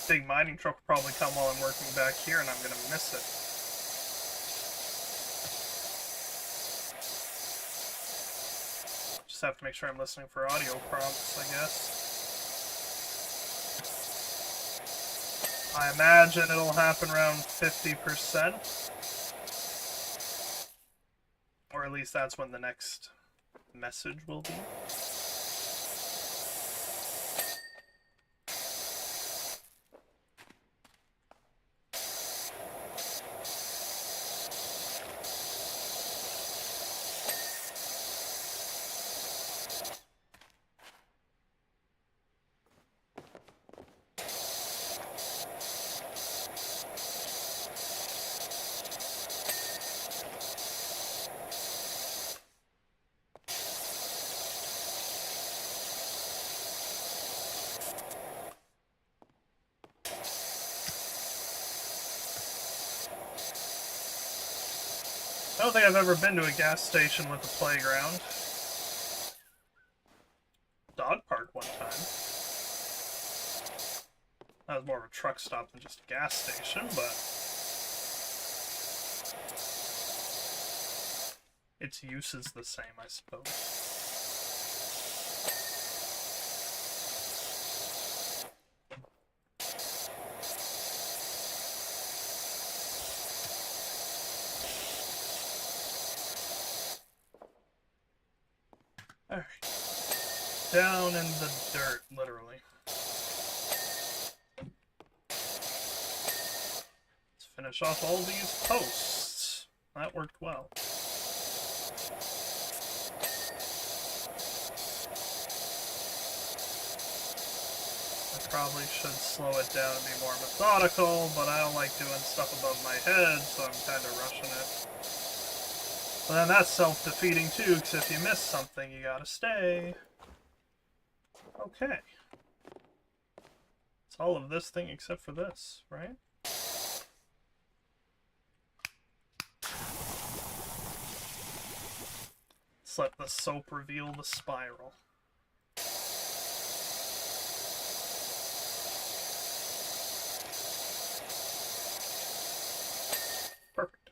Big mining truck will probably come while I'm working back here, and I'm gonna miss it. Just have to make sure I'm listening for audio prompts, I guess. I imagine it'll happen around 50%. Or at least that's when the next message will be. I don't think I've ever been to a gas station with a playground. Dog park one time. That was more of a truck stop than just a gas station, but its use is the same, I suppose. Alright. down in the dirt, literally. Let's finish off all these posts. That worked well. Probably should slow it down and be more methodical, but I don't like doing stuff above my head, so I'm kind of rushing it. But then that's self-defeating too, because if you miss something, you gotta stay. Okay. It's all of this thing except for this, right? Let's let the soap reveal the spiral. Perfect.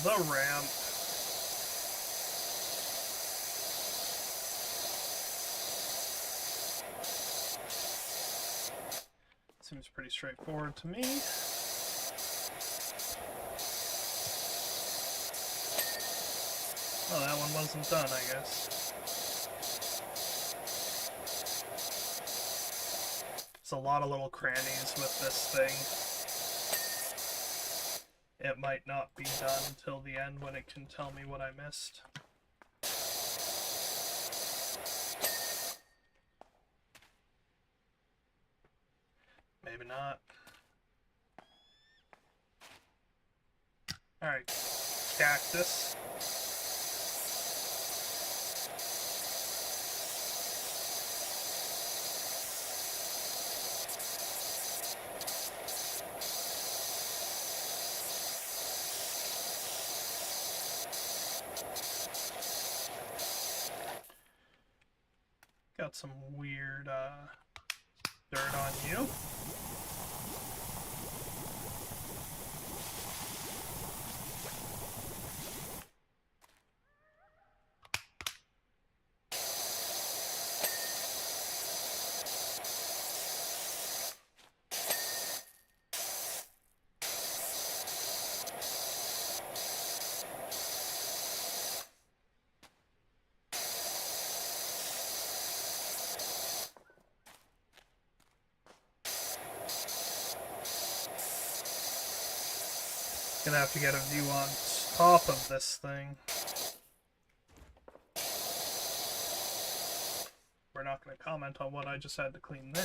The ramp. Seems pretty straightforward to me. Oh, that one wasn't done, I guess. There's a lot of little crannies with this thing. It might not be done until the end when it can tell me what I missed. Maybe not. Alright, cactus. Got some weird dirt on you. Gonna have to get a view on top of this thing. We're not gonna comment on what I just had to clean there.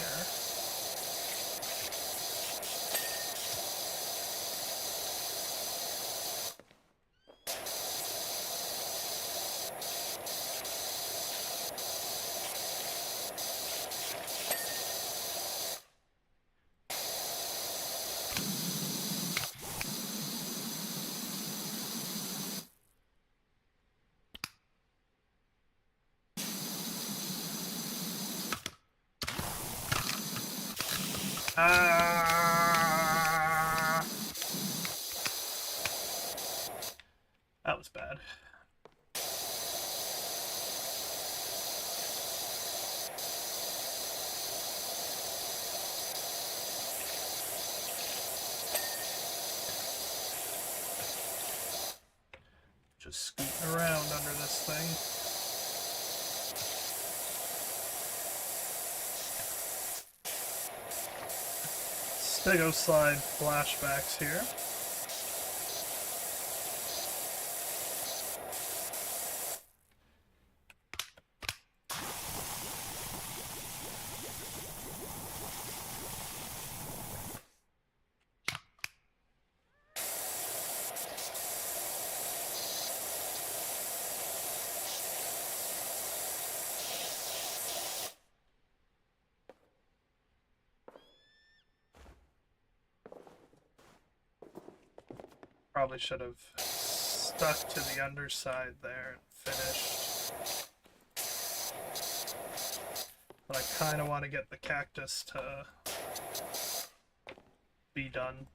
That was bad. Just scooting around under this thing. Stego slide flashbacks here. Probably should have stuck to the underside there and finished. But I kind of want to get the cactus to be done.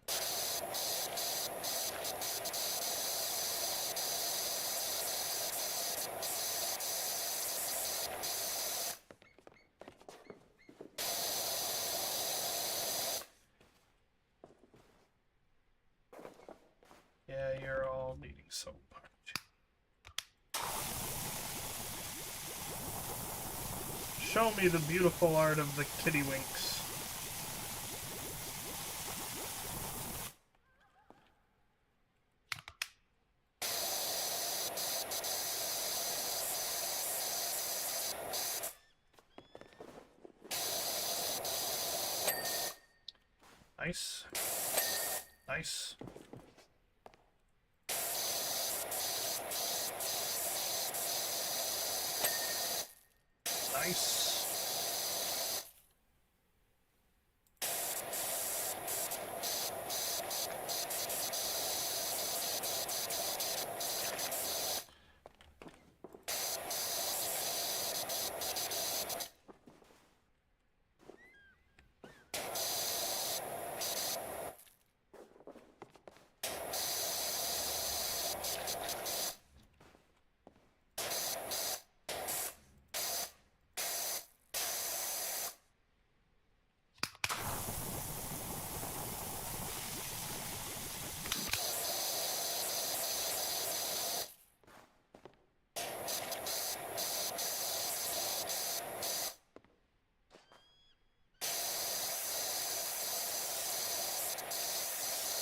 Yeah, you're all needing soap. show me the beautiful art of the kittywinks. Nice. Nice. Nice.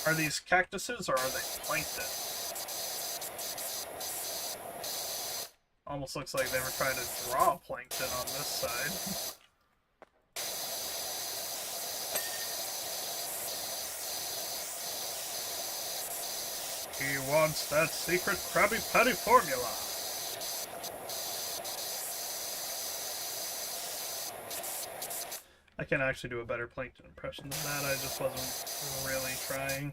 Are these cactuses or are they plankton? Almost looks like they were trying to draw plankton on this side. He wants that secret Krabby Patty formula. I can actually do a better plankton impression than that, I just wasn't really trying.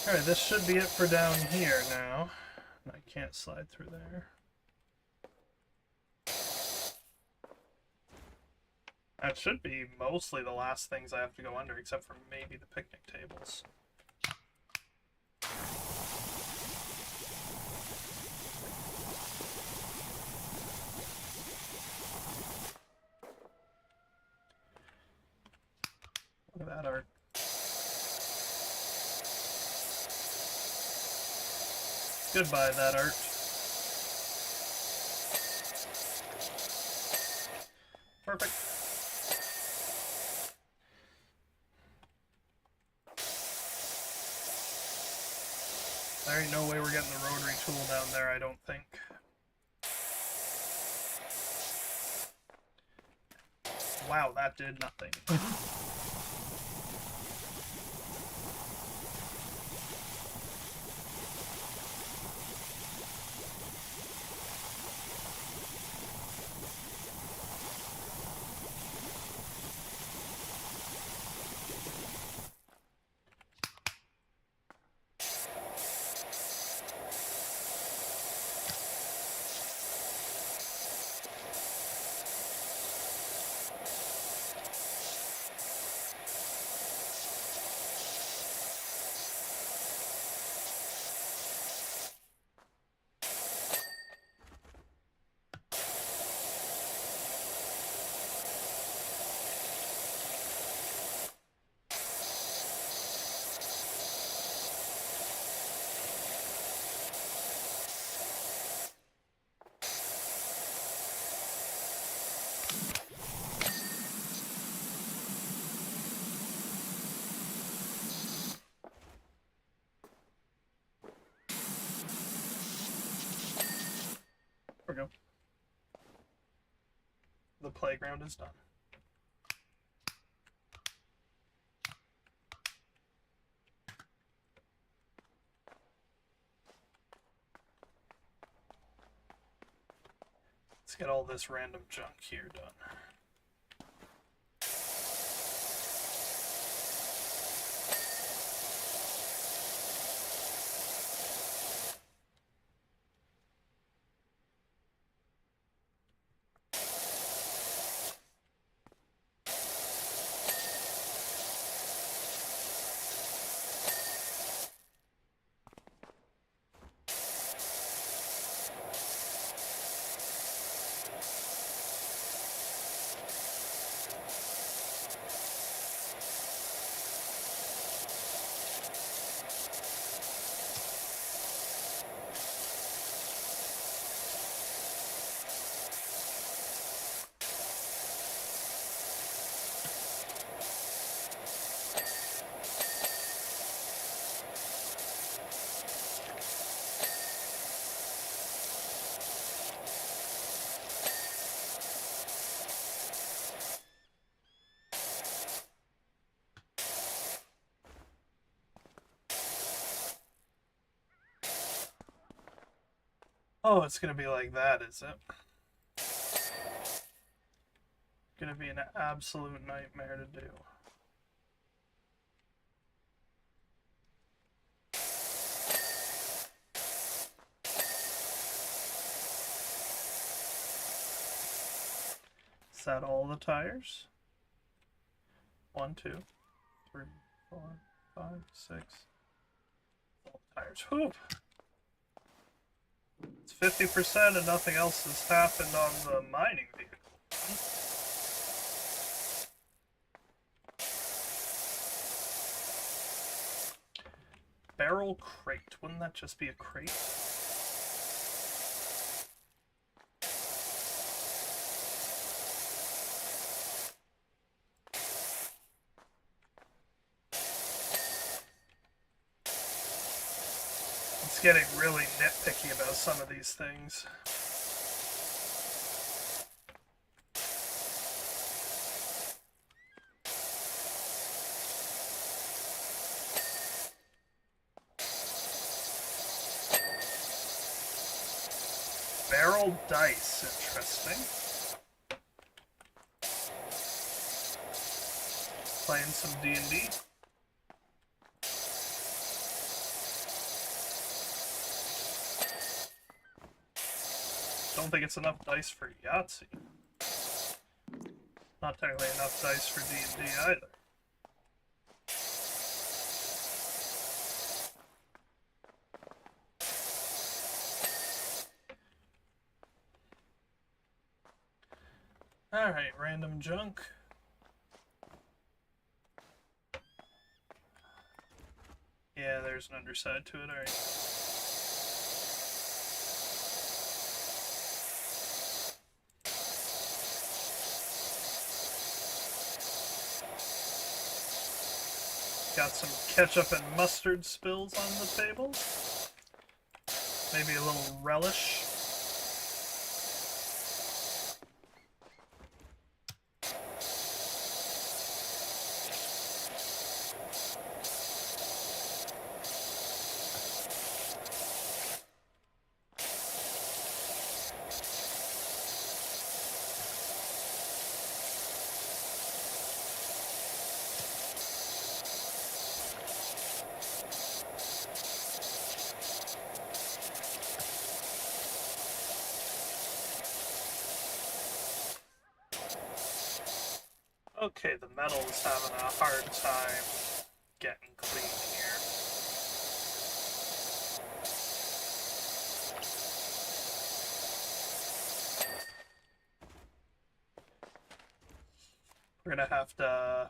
Alright, this should be it for down here now. I can't slide through there. That should be mostly the last things I have to go under, except for maybe the picnic tables. Look at that art. Goodbye, that art. Perfect. There ain't no way we're getting the rotary tool down there, I don't think. Wow, that did nothing. There we go. The playground is done. Let's get all this random junk here done. Oh, it's gonna be like that, is it? Gonna be an absolute nightmare to do. Is that all the tires? 1, 2, 3, 4, 5, 6. All the tires. Whew. It's 50% and nothing else has happened on the mining vehicle. Barrel crate. Wouldn't that just be a crate? It's getting really nitpicky about some of these things. Barrel dice, interesting. Playing some D&D. Don't think it's enough dice for Yahtzee. Not technically enough dice for D&D either. Alright, random junk. Yeah, there's an underside to it, alright. Got some ketchup and mustard spills on the table. Maybe a little relish. Okay, the metal's having a hard time getting clean here. We're gonna have to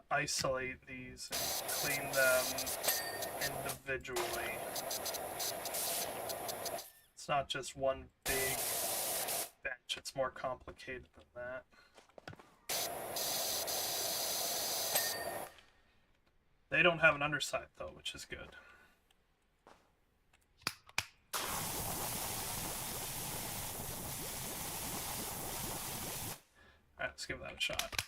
isolate these and clean them individually. It's not just one big bench, it's more complicated than that. They don't have an underside though, which is good. Alright, let's give that a shot.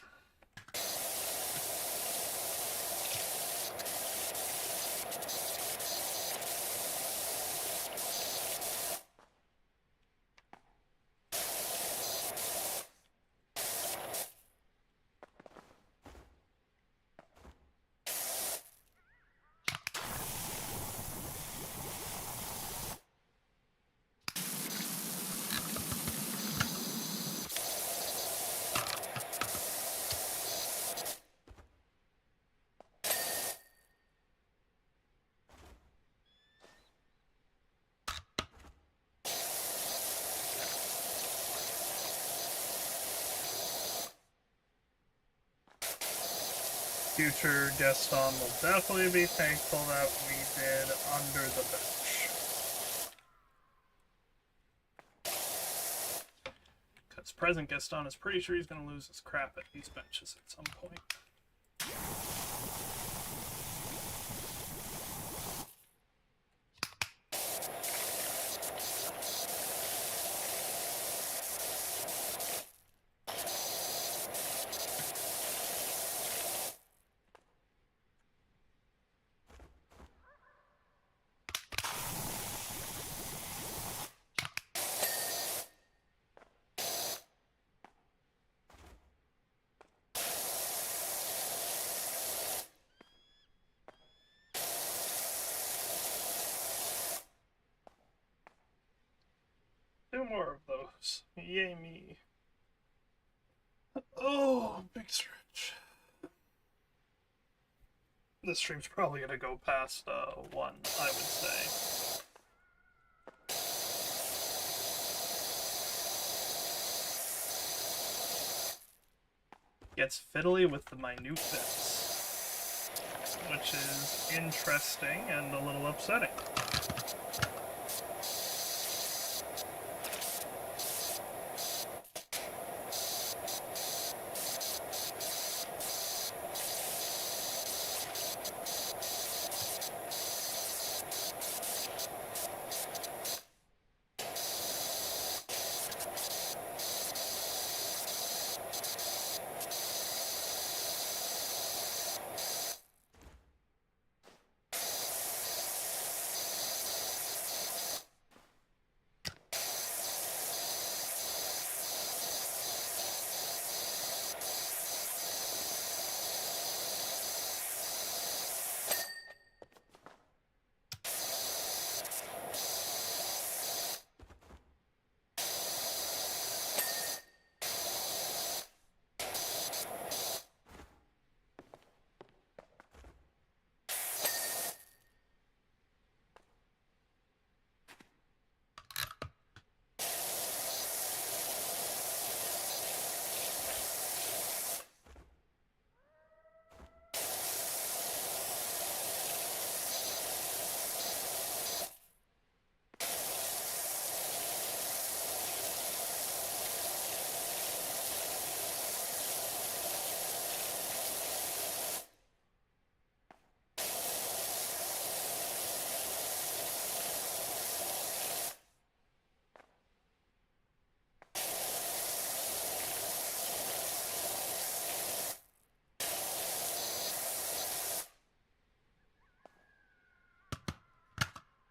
Future Gaston will definitely be thankful that we did under the bench. Because present Gaston is pretty sure he's going to lose his crap at these benches at some point. more of those. Yay me. Oh, big stretch. This stream's probably gonna go past 1, I would say. Gets fiddly with the minute bits, which is interesting and a little upsetting.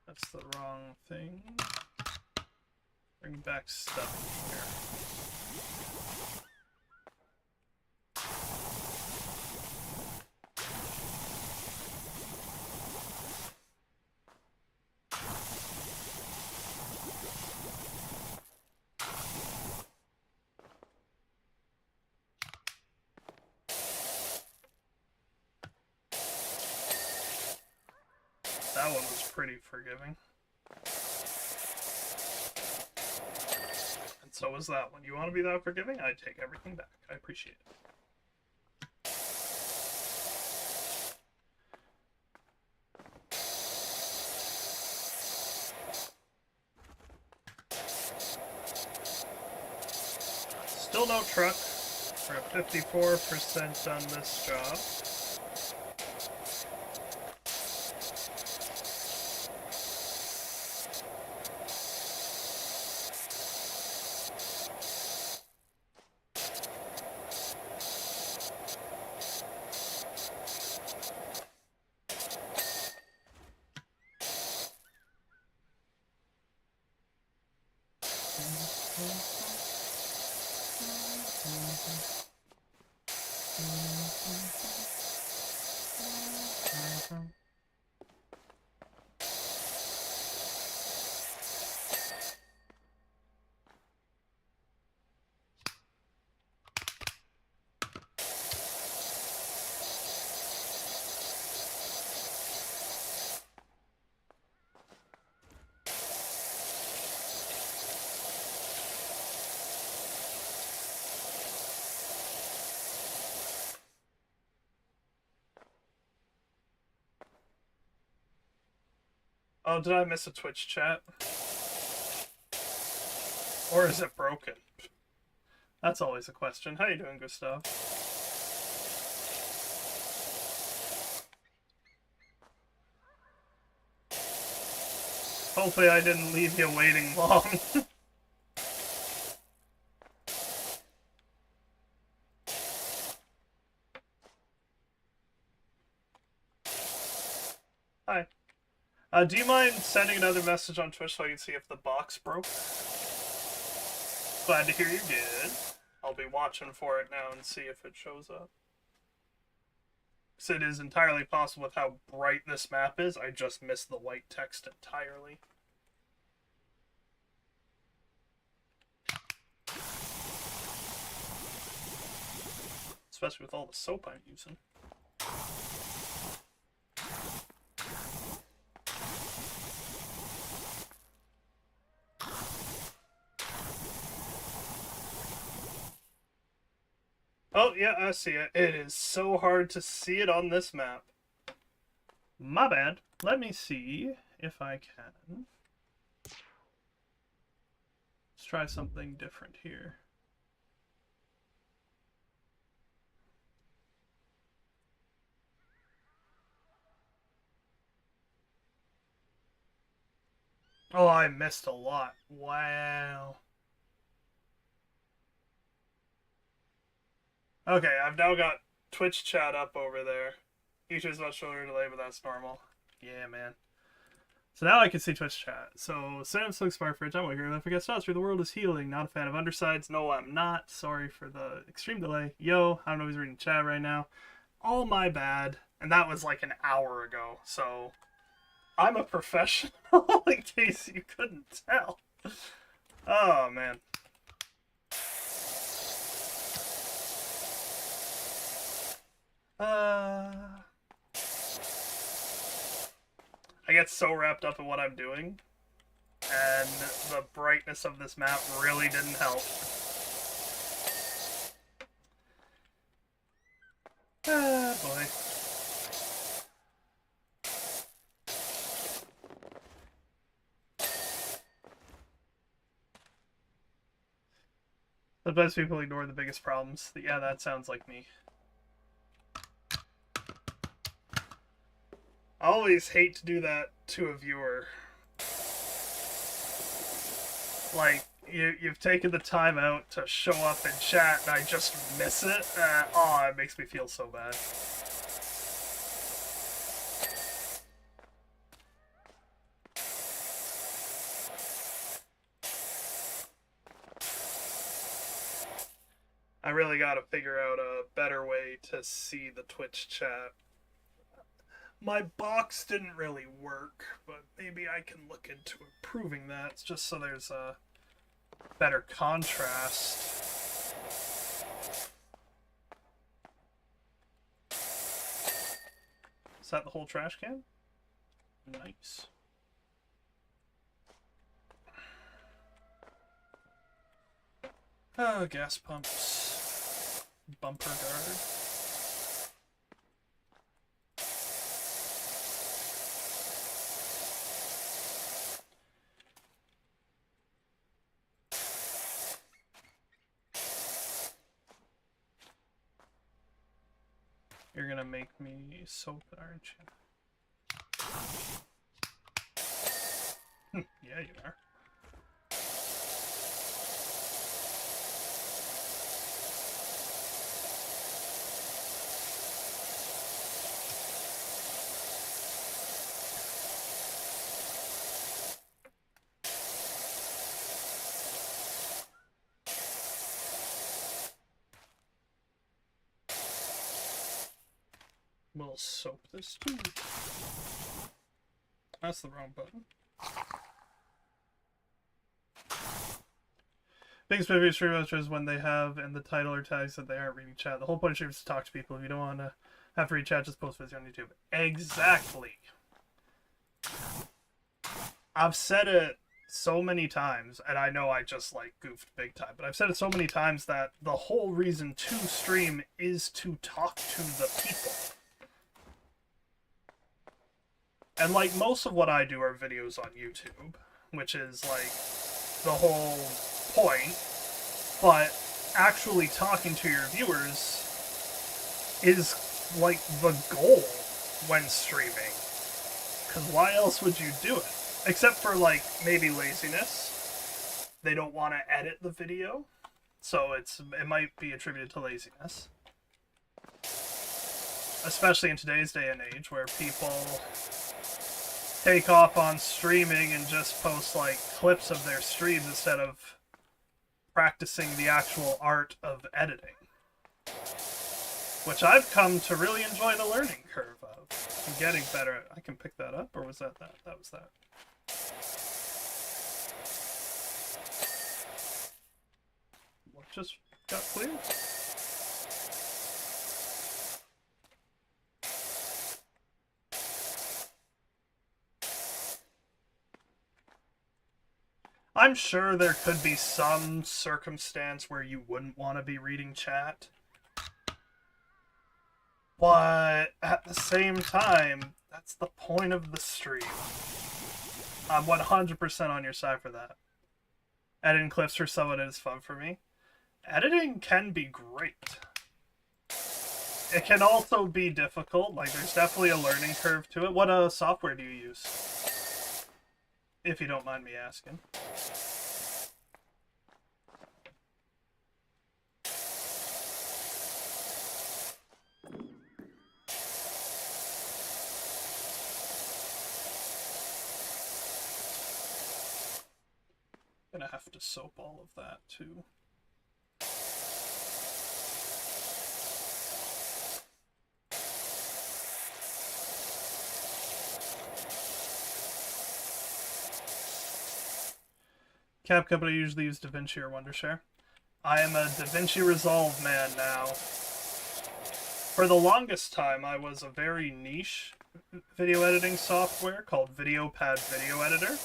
That's the wrong thing. Bring back stuff here. That one was pretty forgiving. And so was that one. You want to be that forgiving? I take everything back. I appreciate it. Still no truck. We're at 54% on this job. Oh, did I miss a Twitch chat? Or is it broken? That's always a question. How you doing, Gustav? Hopefully I didn't leave you waiting long. Hi. Do you mind sending another message on Twitch so I can see if the box broke? Glad to hear you're good. I'll be watching for it now and see if it shows up. Because it is entirely possible with how bright this map is, I just missed the white text entirely. especially with all the soap I'm using. Oh, yeah, I see it. It is so hard to see it on this map. My bad. Let me see if I can. Let's try something different here. Oh, I missed a lot. Wow. Okay, I've now got Twitch chat up over there. YouTube's much shorter delay, but that's normal. Yeah, man. So now I can see Twitch chat. So, Sam Silk Spark Fridge, I'm here. Don't forget Stouts, the world is healing. Not a fan of undersides. No, I'm not. Sorry for the extreme delay. Yo, I don't know who's reading chat right now. All my bad. And that was like an hour ago. So, I'm a professional, in case you couldn't tell. Oh, man. I get so wrapped up in what I'm doing, and the brightness of this map really didn't help. Ah, boy. Sometimes people ignore the biggest problems. Yeah, that sounds like me. I always hate to do that to a viewer. Like, you've taken the time out to show up in chat and I just miss it. Oh, it makes me feel so bad. I really gotta figure out a better way to see the Twitch chat. My box didn't really work, but maybe I can look into improving that just so there's a better contrast. Is that the whole trash can? Nice. Oh, gas pumps. Bumper guard. You're gonna make me soap, aren't you? Yeah, you are. We'll soap this too. That's the wrong button. Biggest movie streamers is when they have in the title or tags that they aren't reading chat. The whole point of streamers is to talk to people. If you don't want to have to read chat, just post videos on YouTube. Exactly. I've said it so many times, and I know I just like goofed big time, but I've said it so many times that the whole reason to stream is to talk to the people. And like most of what I do are videos on YouTube, which is like the whole point, but actually talking to your viewers is like the goal when streaming. Because why else would you do it? Except for like maybe laziness. They don't want to edit the video, so it might be attributed to laziness. Especially in today's day and age where people take off on streaming and just post like clips of their streams instead of practicing the actual art of editing, which I've come to really enjoy the learning curve of. I'm getting better. I can pick that up, or was that? That was that. What just got cleared? I'm sure there could be some circumstance where you wouldn't want to be reading chat. But at the same time, that's the point of the stream. I'm 100% on your side for that. Editing clips for someone is fun for me. Editing can be great. It can also be difficult. Like, there's definitely a learning curve to it. What software do you use? If you don't mind me asking. Gonna have to soap all of that too. Cap Company usually use DaVinci or Wondershare. I am a DaVinci Resolve man now. For the longest time, I was a very niche video editing software called VideoPad Video Editor.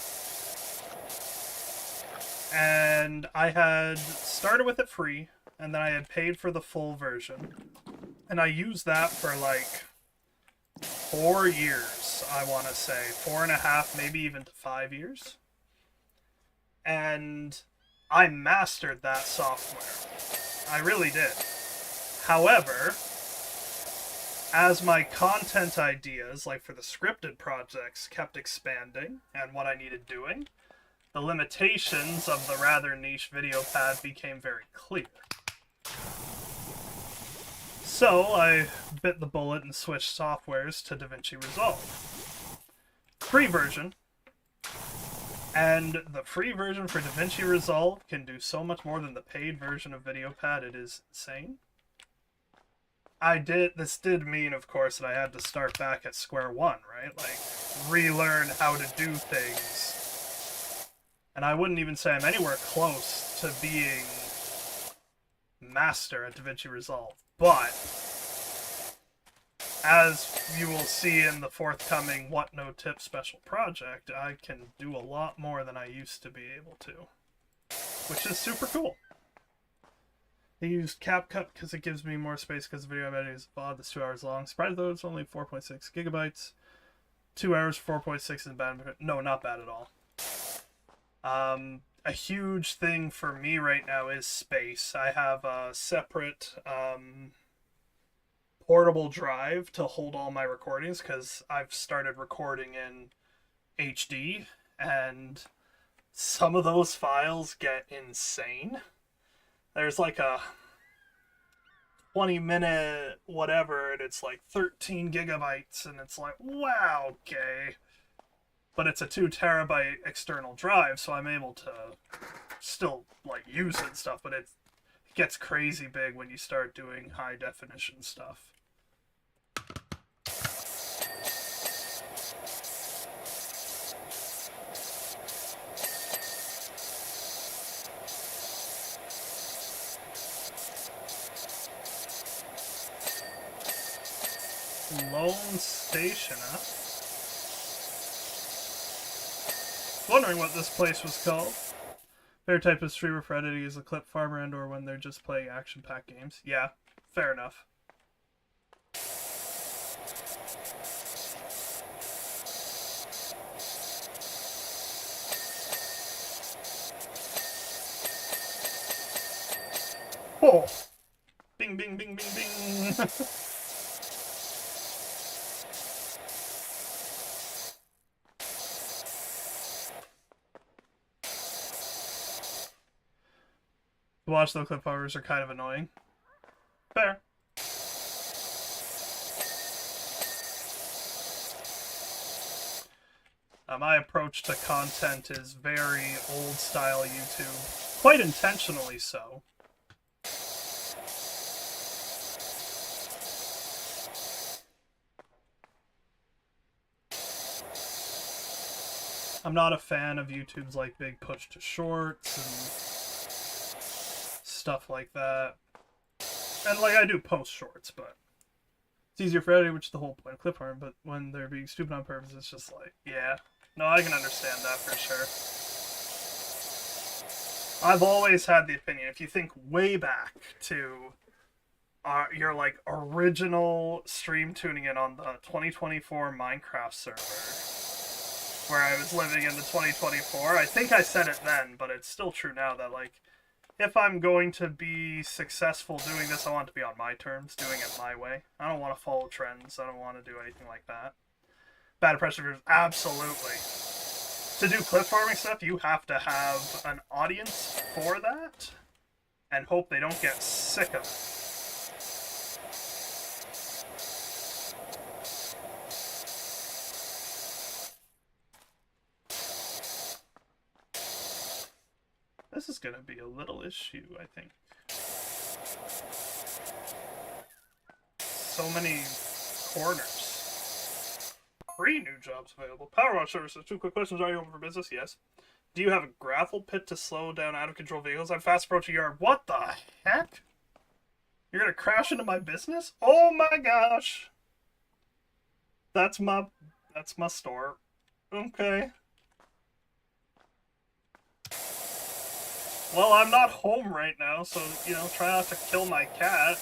And I had started with it free, and then I had paid for the full version. And I used that for like 4 years, I want to say. 4.5, maybe even to 5 years. And I mastered that software. I really did. However, as my content ideas, like for the scripted projects, kept expanding and what I needed doing, the limitations of the rather niche video pad became very clear. So I bit the bullet and switched softwares to DaVinci Resolve. Free version. And the free version for DaVinci Resolve can do so much more than the paid version of VideoPad. It is insane. This did mean, of course, that I had to start back at square one, right? Like, relearn how to do things. And I wouldn't even say I'm anywhere close to being master at DaVinci Resolve. But, as you will see in the forthcoming What No Tip special project, I can do a lot more than I used to be able to. Which is super cool. I used CapCut because it gives me more space because the video I'm editing is VOD that's 2 hours long. Surprised though it's only 4.6 gigabytes. 2 hours, 4.6 is bad. No, not bad at all. A huge thing for me right now is space. I have a separate portable drive to hold all my recordings because I've started recording in HD and some of those files get insane. There's like a 20-minute whatever and it's like 13 gigabytes and it's like, wow, okay. But it's a 2 terabyte external drive, so I'm able to still like use it and stuff, but it gets crazy big when you start doing high definition stuff. Lone Station, huh? Wondering what this place was called. Favorite type of streamer for editing is a clip farmer and or when they're just playing action-packed games. Yeah, fair enough. Oh! Bing, bing, bing, bing, bing! Watch though clip farmers are kind of annoying. Fair. My approach to content is very old style YouTube. Quite intentionally so. I'm not a fan of YouTube's like big push to shorts and stuff like that. And like I do post shorts, but it's easier for editing, which is the whole point of clip farm, but when they're being stupid on purpose, it's just like, yeah. No, I can understand that for sure. I've always had the opinion, if you think way back to your like original stream tuning in on the 2024 Minecraft server, where I was living in the 2024, I think I said it then, but it's still true now that like, if I'm going to be successful doing this, I want it to be on my terms, doing it my way. I don't want to follow trends. I don't want to do anything like that. Bad impression viewers, absolutely. To do clip farming stuff, you have to have an audience for that and hope they don't get sick of it. This is going to be a little issue, I think. So many corners. 3 new jobs available. PowerWash services. 2 quick questions. Are you open for business? Yes. Do you have a gravel pit to slow down out-of-control vehicles? I'm fast approaching your yard. What the heck? You're gonna crash into my business? Oh my gosh! That's my store. Okay. Well, I'm not home right now, so, you know, try not to kill my cat.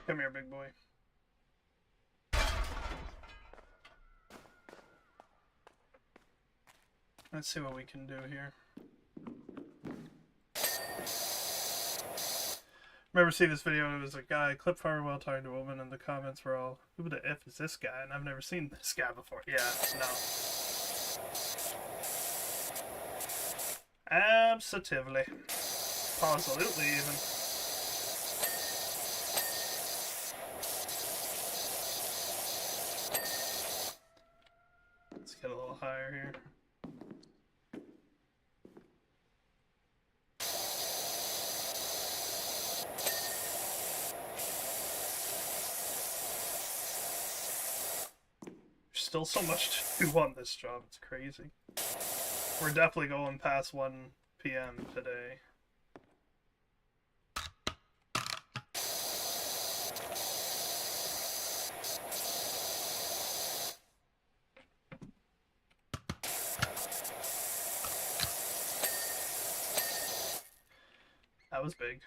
Come here, big boy. Let's see what we can do here. Remember seeing this video and it was a guy clip farming while talking to a woman and the comments were all, who the F is this guy? And I've never seen this guy before. Yeah, no. Absolutely. Positively even. Let's get a little higher here. There's still so much to do on this job, it's crazy. We're definitely going past 1 p.m. today. That was big.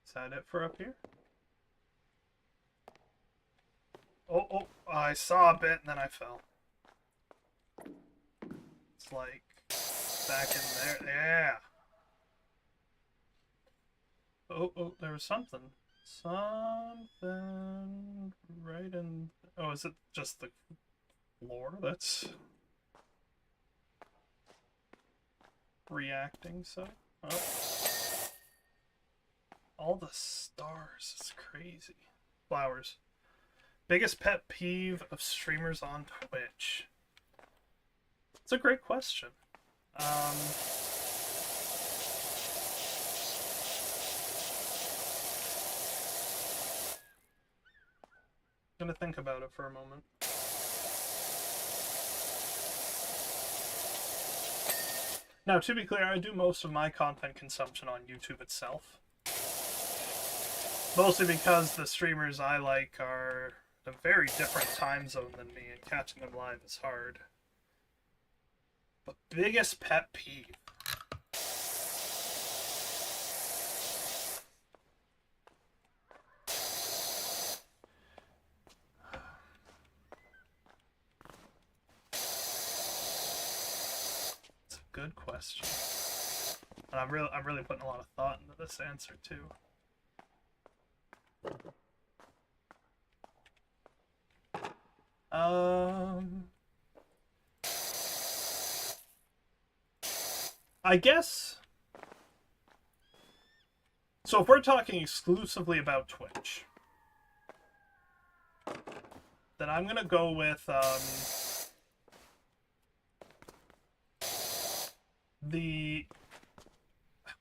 Is that it for up here? Oh, I saw a bit and then I fell. It's like back in there. Yeah. Oh, there was something. Something right in... Oh, is it just the floor that's reacting? So, oh. All the stars. It's crazy. Flowers. Biggest pet peeve of streamers on Twitch? It's a great question. I'm gonna think about it for a moment. Now, to be clear, I do most of my content consumption on YouTube itself. Mostly because the streamers I like are a very different time zone than me, and catching them live is hard. But biggest pet peeve. It's a good question. And I'm really putting a lot of thought into this answer too. I guess... So if we're talking exclusively about Twitch, then I'm gonna go with,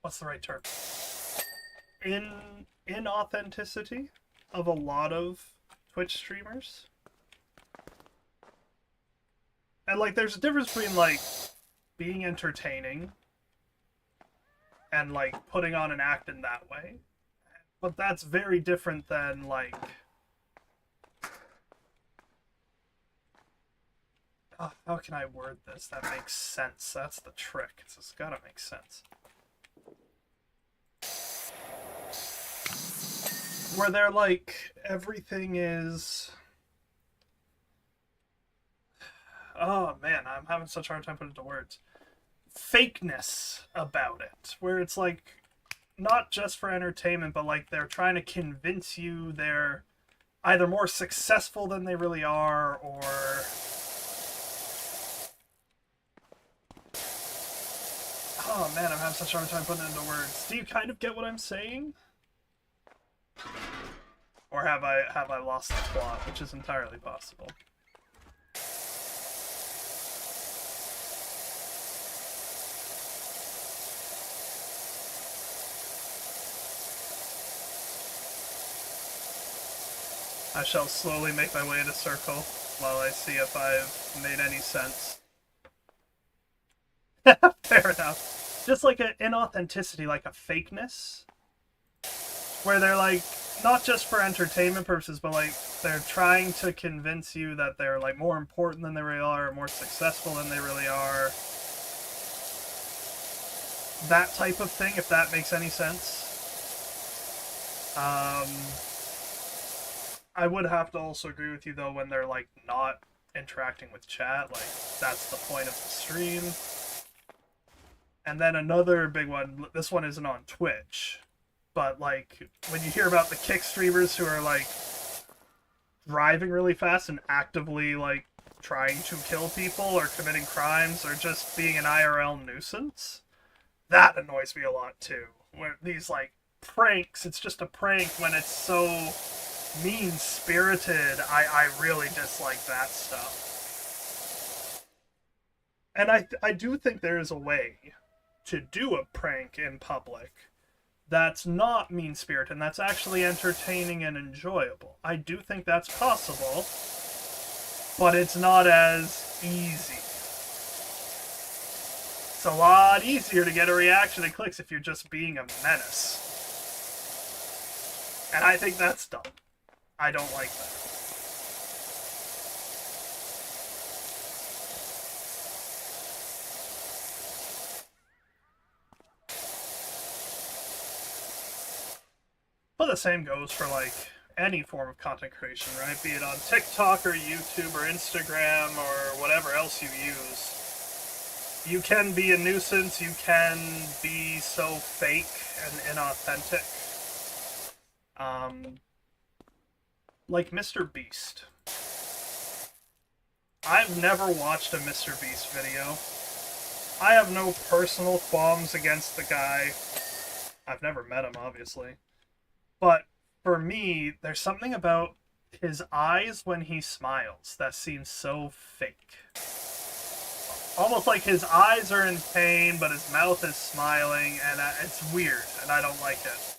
what's the right term? Inauthenticity of a lot of Twitch streamers. And, like, there's a difference between, like, being entertaining and, like, putting on an act in that way. But that's very different than, like... how can I word this that makes sense? That's the trick. It's gotta make sense. Where they're like, everything is... Oh man, I'm having such a hard time putting it into words. Fakeness about it. Where it's like, not just for entertainment, but like they're trying to convince you they're either more successful than they really are, or... Oh man, I'm having such a hard time putting it into words. Do you kind of get what I'm saying? Or have I lost the plot, which is entirely possible. I shall slowly make my way in a circle while I see if I've made any sense. Fair enough. Just like an inauthenticity, like a fakeness. Where they're like, not just for entertainment purposes, but like, they're trying to convince you that they're like more important than they really are, or more successful than they really are. That type of thing, if that makes any sense. I would have to also agree with you, though, when they're, like, not interacting with chat. Like, that's the point of the stream. And then another big one, this one isn't on Twitch, but, like, when you hear about the kick streamers who are, like, driving really fast and actively, like, trying to kill people or committing crimes or just being an IRL nuisance, that annoys me a lot, too. Where these, like, pranks, it's just a prank when it's so... mean-spirited, I really dislike that stuff. And I do think there is a way to do a prank in public that's not mean-spirited, and that's actually entertaining and enjoyable. I do think that's possible, but it's not as easy. It's a lot easier to get a reaction and clicks if you're just being a menace. And I think that's dumb. I don't like that. But the same goes for, like, any form of content creation, right? Be it on TikTok or YouTube or Instagram or whatever else you use. You can be a nuisance, you can be so fake and inauthentic. Like Mr. Beast. I've never watched a Mr. Beast video. I have no personal qualms against the guy. I've never met him, obviously. But for me, there's something about his eyes when he smiles that seems so fake. Almost like his eyes are in pain, but his mouth is smiling, and it's weird, and I don't like it.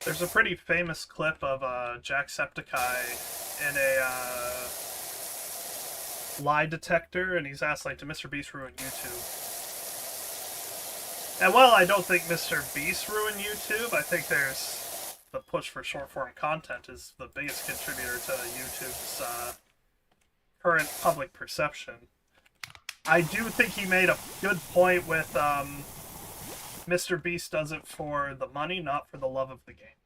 There's a pretty famous clip of Jacksepticeye in a lie detector, and he's asked, like, did Mr. Beast ruin YouTube? And while I don't think Mr. Beast ruined YouTube, I think there's the push for short-form content is the biggest contributor to YouTube's current public perception. I do think he made a good point with Mr. Beast does it for the money, not for the love of the game.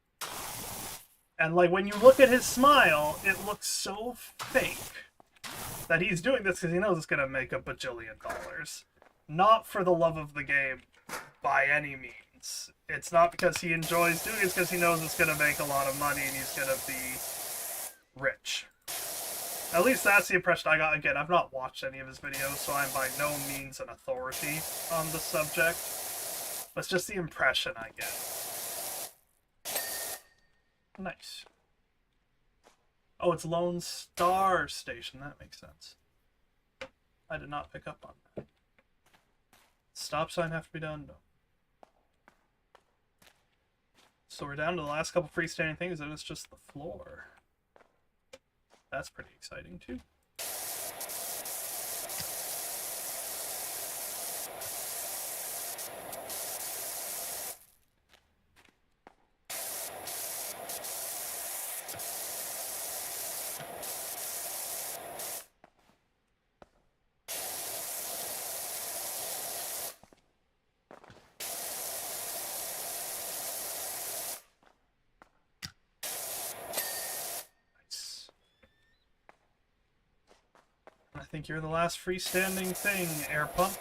And, like, when you look at his smile, it looks so fake that he's doing this because he knows it's going to make $1 bajillion. Not for the love of the game by any means. it's not because he enjoys doing it, it's because he knows it's going to make a lot of money and he's going to be rich. At least that's the impression I got. Again, I've not watched any of his videos, so I'm by no means an authority on the subject. But it's just the impression I get. Nice. Oh, it's Lone Star Station. That makes sense. I did not pick up on that. Stop sign have to be done? No. So we're down to the last couple freestanding things, and it's just the floor. That's pretty exciting, too. I think you're the last freestanding thing, air pump.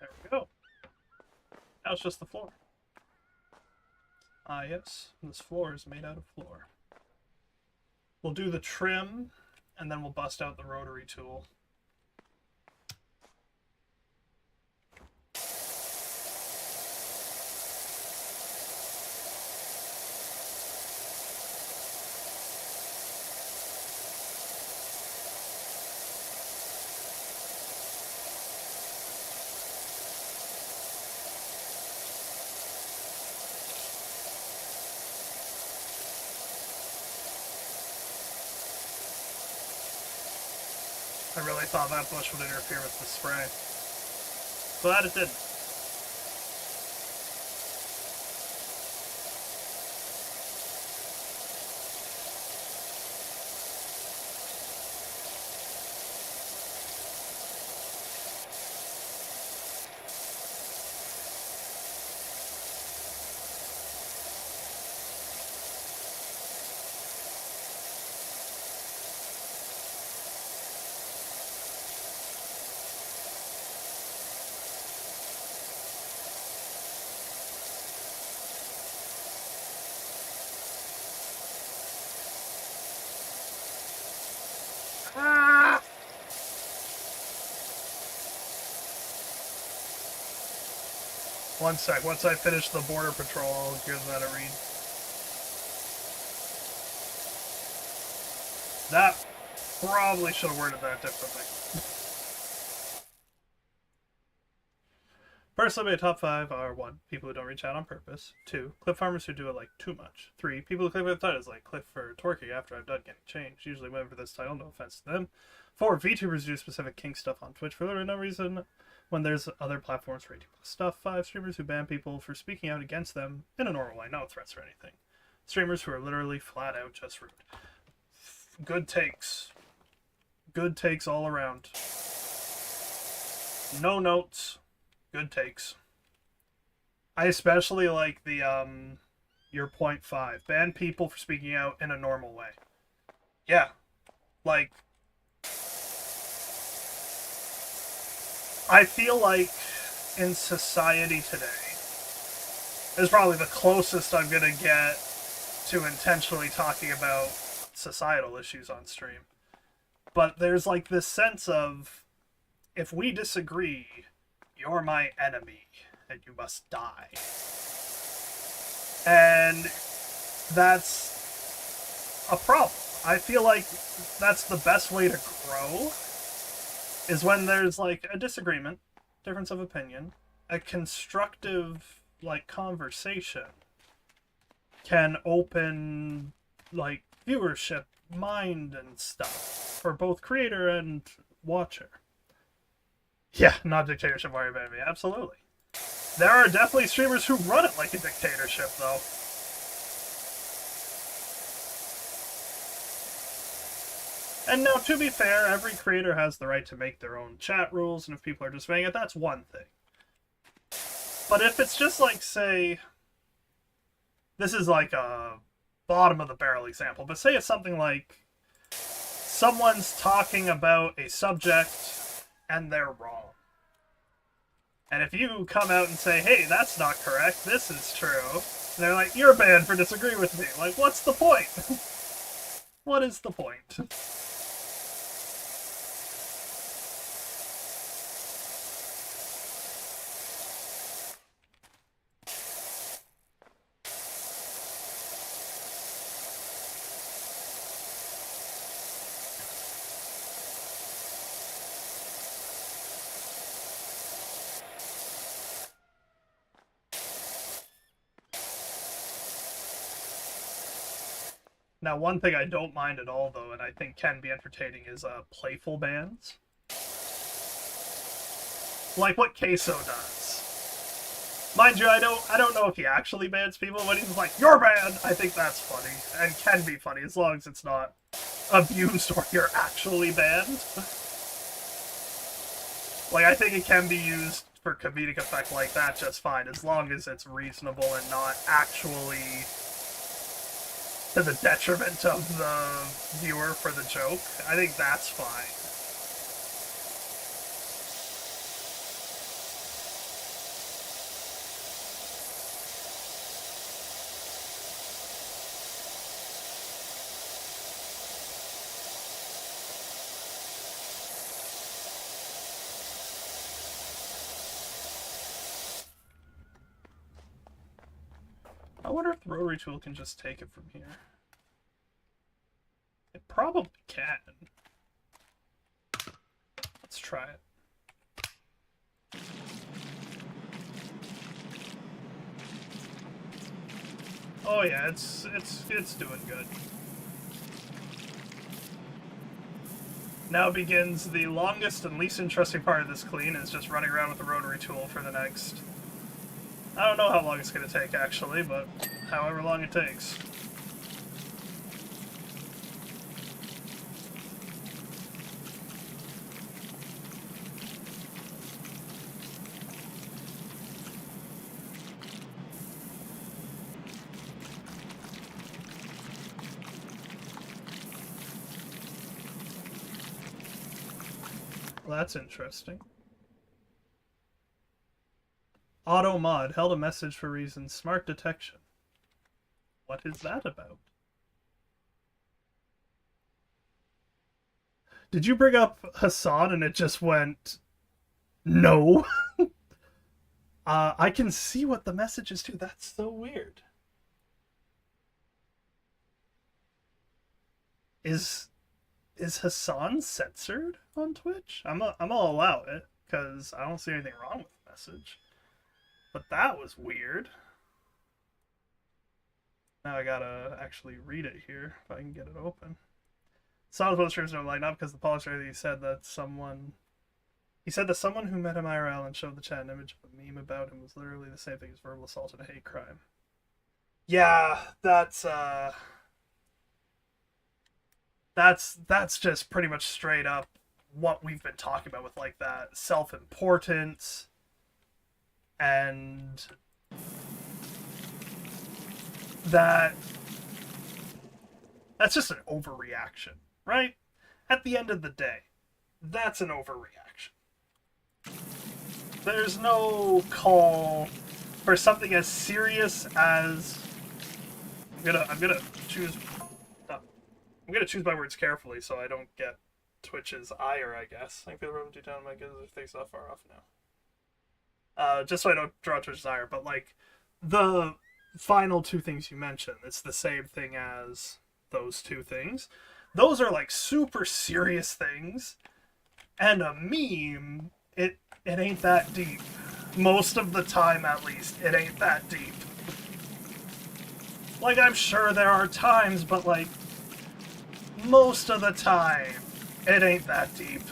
There we go. Now it's just the floor. Ah, yes. This floor is made out of floor. We'll do the trim, and then we'll bust out the rotary tool. I really thought that bush would interfere with the spray. Glad it didn't. Ah! One sec. Once I finish the border patrol, I'll give that a read. That probably should have worded that differently. Personally, my top 5 are 1. People who don't reach out on purpose. 2. Clip farmers who do it like too much. 3. People who clip with titles like clip for twerking after I'm done getting changed. Usually women for this title, no offense to them. 4. VTubers do specific kink stuff on Twitch for literally no reason when there's other platforms for 18+ stuff. 5. Streamers who ban people for speaking out against them in a normal way, no threats or anything. Streamers who are literally flat out just rude. Good takes. Good takes all around. No notes. Good takes. I especially like the, your point 5. Ban people for speaking out in a normal way. Yeah. Like, I feel like in society today is probably the closest I'm gonna get to intentionally talking about societal issues on stream. But there's like this sense of, if we disagree, you're my enemy, and you must die. And that's a problem. I feel like that's the best way to grow, is when there's, like, a disagreement, difference of opinion, a constructive, like, conversation can open, like, viewership, mind, and stuff for both creator and watcher. Yeah, not dictatorship Mario Baby, absolutely. There are definitely streamers who run it like a dictatorship, though. And now, to be fair, every creator has the right to make their own chat rules, and if people are just saying it, that's one thing. But if it's just like, say, this is like a bottom of the barrel example, but say it's something like someone's talking about a subject and they're wrong. And if you come out and say, hey, that's not correct, this is true, and they're like, you're banned for disagreeing with me. Like, what's the point? What is the point? Now, one thing I don't mind at all, though, and I think can be entertaining, is playful bans. Like what Queso does. Mind you, I don't know if he actually bans people, but he's like, you're banned! I think that's funny, and can be funny, as long as it's not abused or you're actually banned. Like, I think it can be used for comedic effect like that just fine, as long as it's reasonable and not actually to the detriment of the viewer for the joke. I think that's fine. I wonder if the rotary tool can just take it from here. It probably can. Let's try it. Oh yeah, it's doing good. Now begins the longest and least interesting part of this clean, is just running around with the rotary tool for the next... I don't know how long it's going to take, actually, but however long it takes. Well, that's interesting. Auto mod held a message for reasons. Smart detection. What is that about? Did you bring up Hassan and it just went no? I can see what the message is too. That's so weird. Is Hassan censored on Twitch? I'm gonna allow it because I don't see anything wrong with the message. But that was weird. Now I gotta actually read it here if I can get it open. Some of those streams don't line up because the polisher he said that someone who met him IRL and showed the chat an image of a meme about him was literally the same thing as verbal assault and a hate crime. Yeah, that's just pretty much straight up what we've been talking about with like that self-importance and that's just an overreaction, right? At the end of the day, that's an overreaction. There's no call for something as serious as I'm gonna choose my words carefully so I don't get Twitch's ire, I guess. I feel room to down my good things not far off now. Just so I don't draw Twitch's ire, but like the final two things you mentioned, it's the same thing as those two things. Those are like super serious things, and a meme, it ain't that deep. Most of the time, at least, it ain't that deep. Like, I'm sure there are times, but like most of the time, it ain't that deep.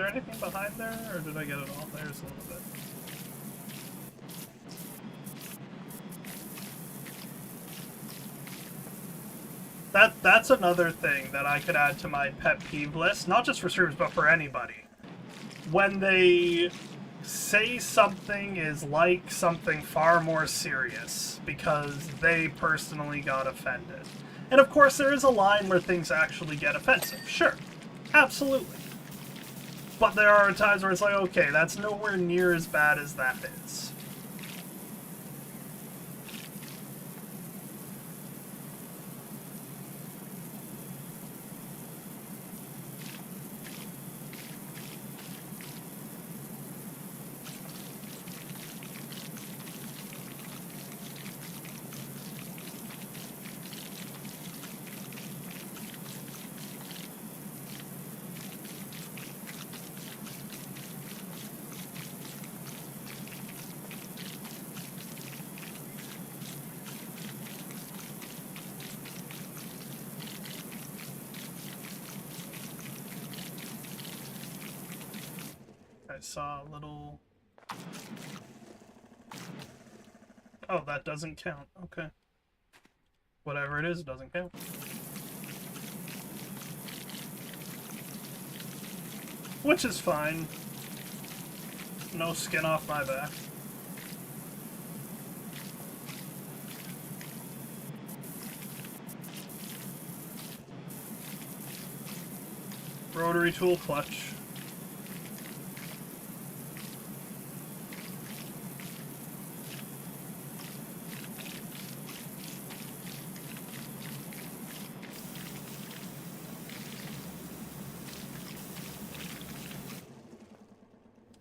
there anything behind there, or did I get it all? There's a little bit. That's another thing that I could add to my pet peeve list, not just for streamers, but for anybody. When they say something is like something far more serious because they personally got offended. And of course there is a line where things actually get offensive. Sure. Absolutely. But there are times where it's like, okay, that's nowhere near as bad as that is. I saw a little... Oh, that doesn't count. Okay. Whatever it is, it doesn't count. Which is fine. No skin off my back. Rotary tool clutch.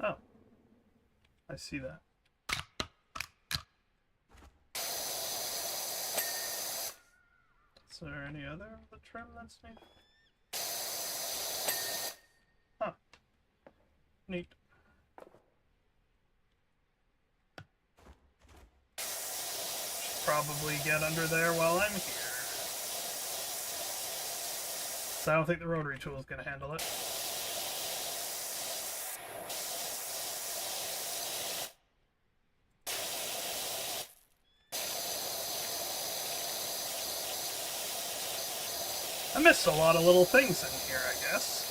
Oh. I see that. Is there any other of the trim that's neat? Huh. Neat. Should probably get under there while I'm here. So I don't think the rotary tool is going to handle it. I missed a lot of little things in here, I guess.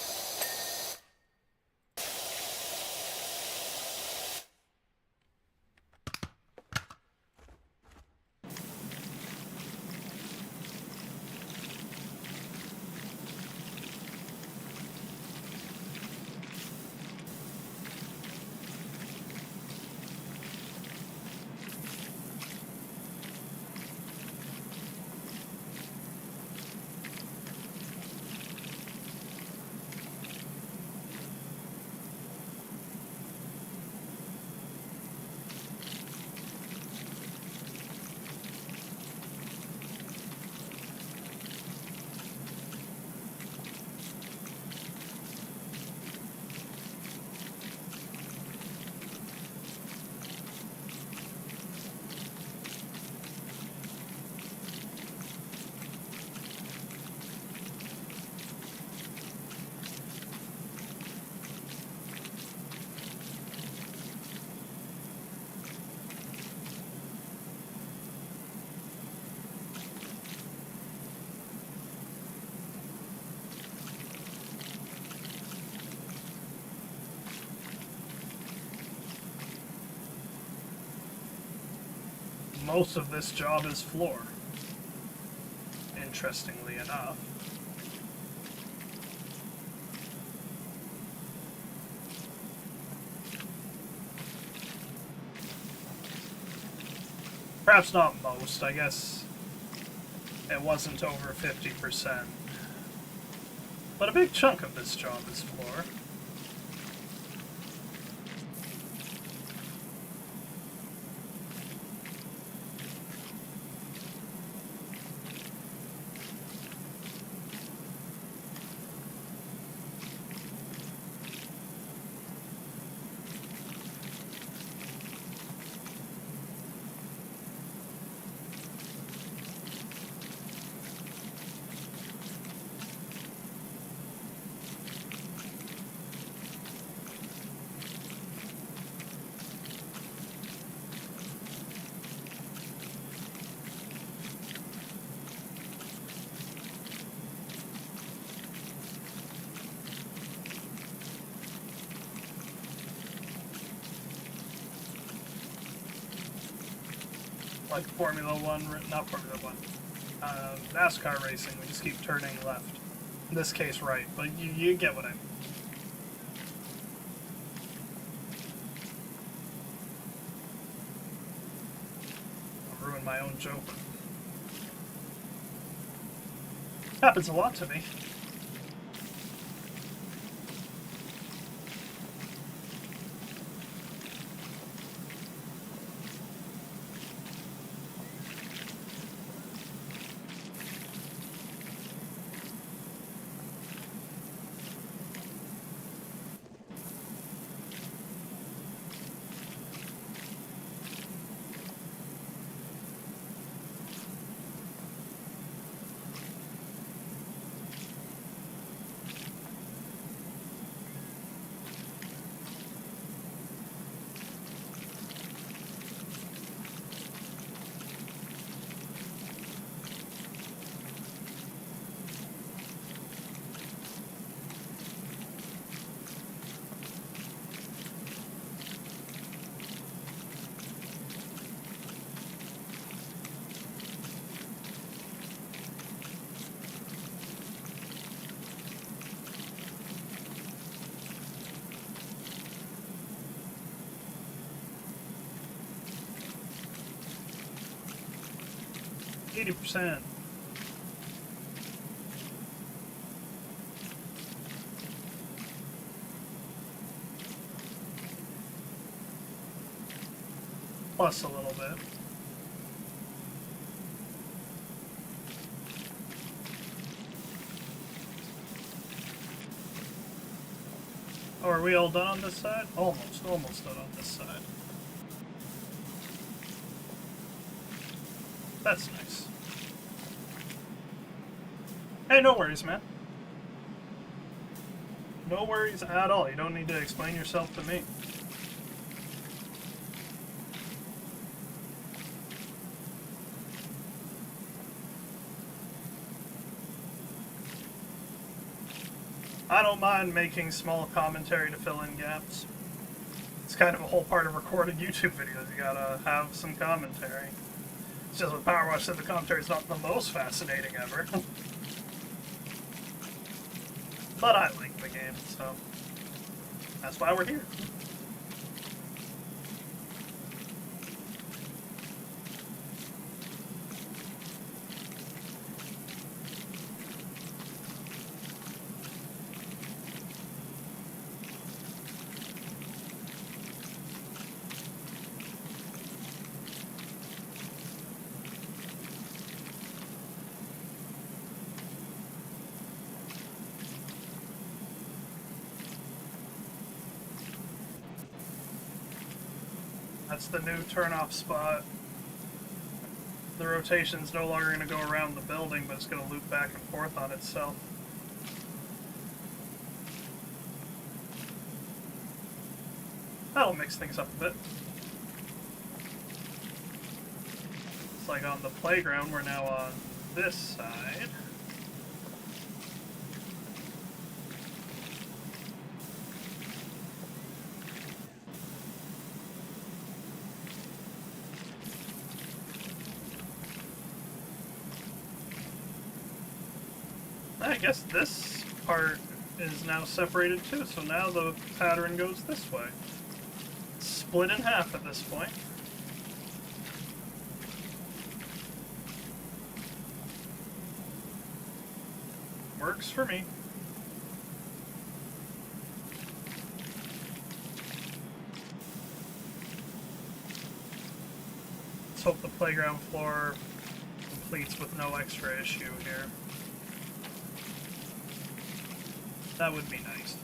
Most of this job is floor, interestingly enough. Perhaps not most, I guess it wasn't over 50%. But a big chunk of this job is floor. like Formula One, not Formula One, NASCAR racing. We just keep turning left. In this case, right, but you get what I mean. I'll ruin my own joke. Happens a lot to me. %. Plus a little bit. Oh, are we all done on this side? Almost done on this side. That's nice. Hey, no worries, man. No worries at all. You don't need to explain yourself to me. I don't mind making small commentary to fill in gaps. It's kind of a whole part of recording YouTube videos. You gotta have some commentary. It's just with PowerWash said the commentary is not the most fascinating ever. But I like the game, so that's why we're here. That's the new turn-off spot. The rotation's no longer going to go around the building, but it's going to loop back and forth on itself. That'll mix things up a bit. It's like on the playground, we're now on this side. I guess this part is now separated too, so now the pattern goes this way. It's split in half at this point. Works for me. Let's hope the playground floor completes with no extra issue here. That would be nice.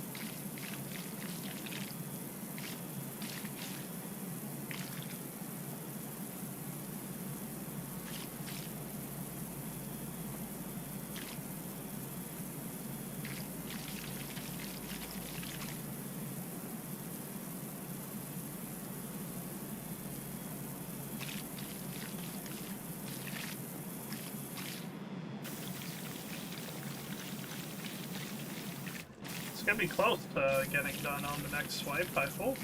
It's gonna be close to getting done on the next swipe, I hope.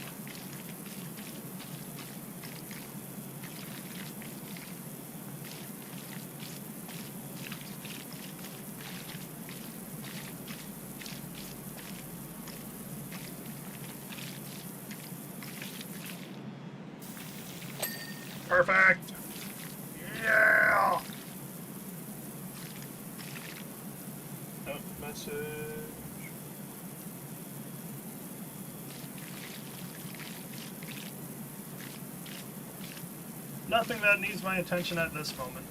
Perfect! Yeah! Oh, message. Nothing that needs my attention at this moment.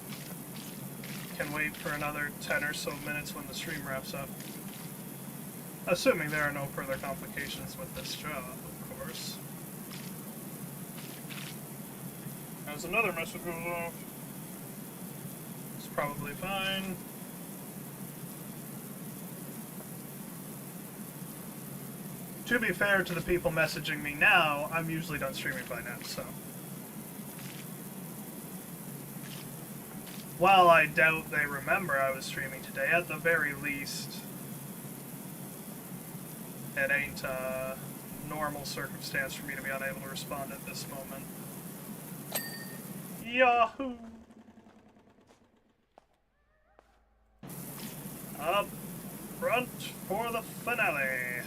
Can wait for another 10 or so minutes when the stream wraps up. Assuming there are no further complications with this job, of course. As another message goes off. It's probably fine. To be fair to the people messaging me now, I'm usually done streaming by now, so. While I doubt they remember I was streaming today, at the very least, it ain't a normal circumstance for me to be unable to respond at this moment. Yahoo! Up front for the finale!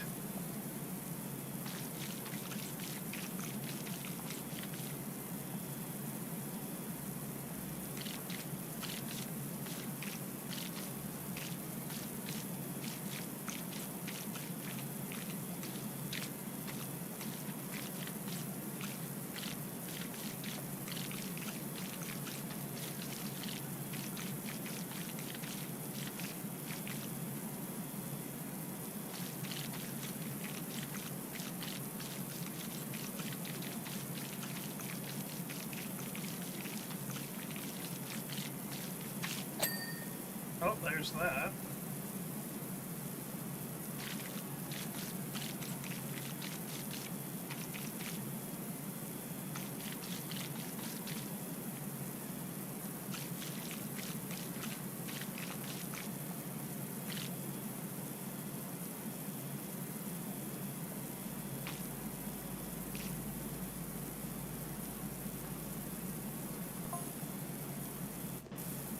Oh, there's that.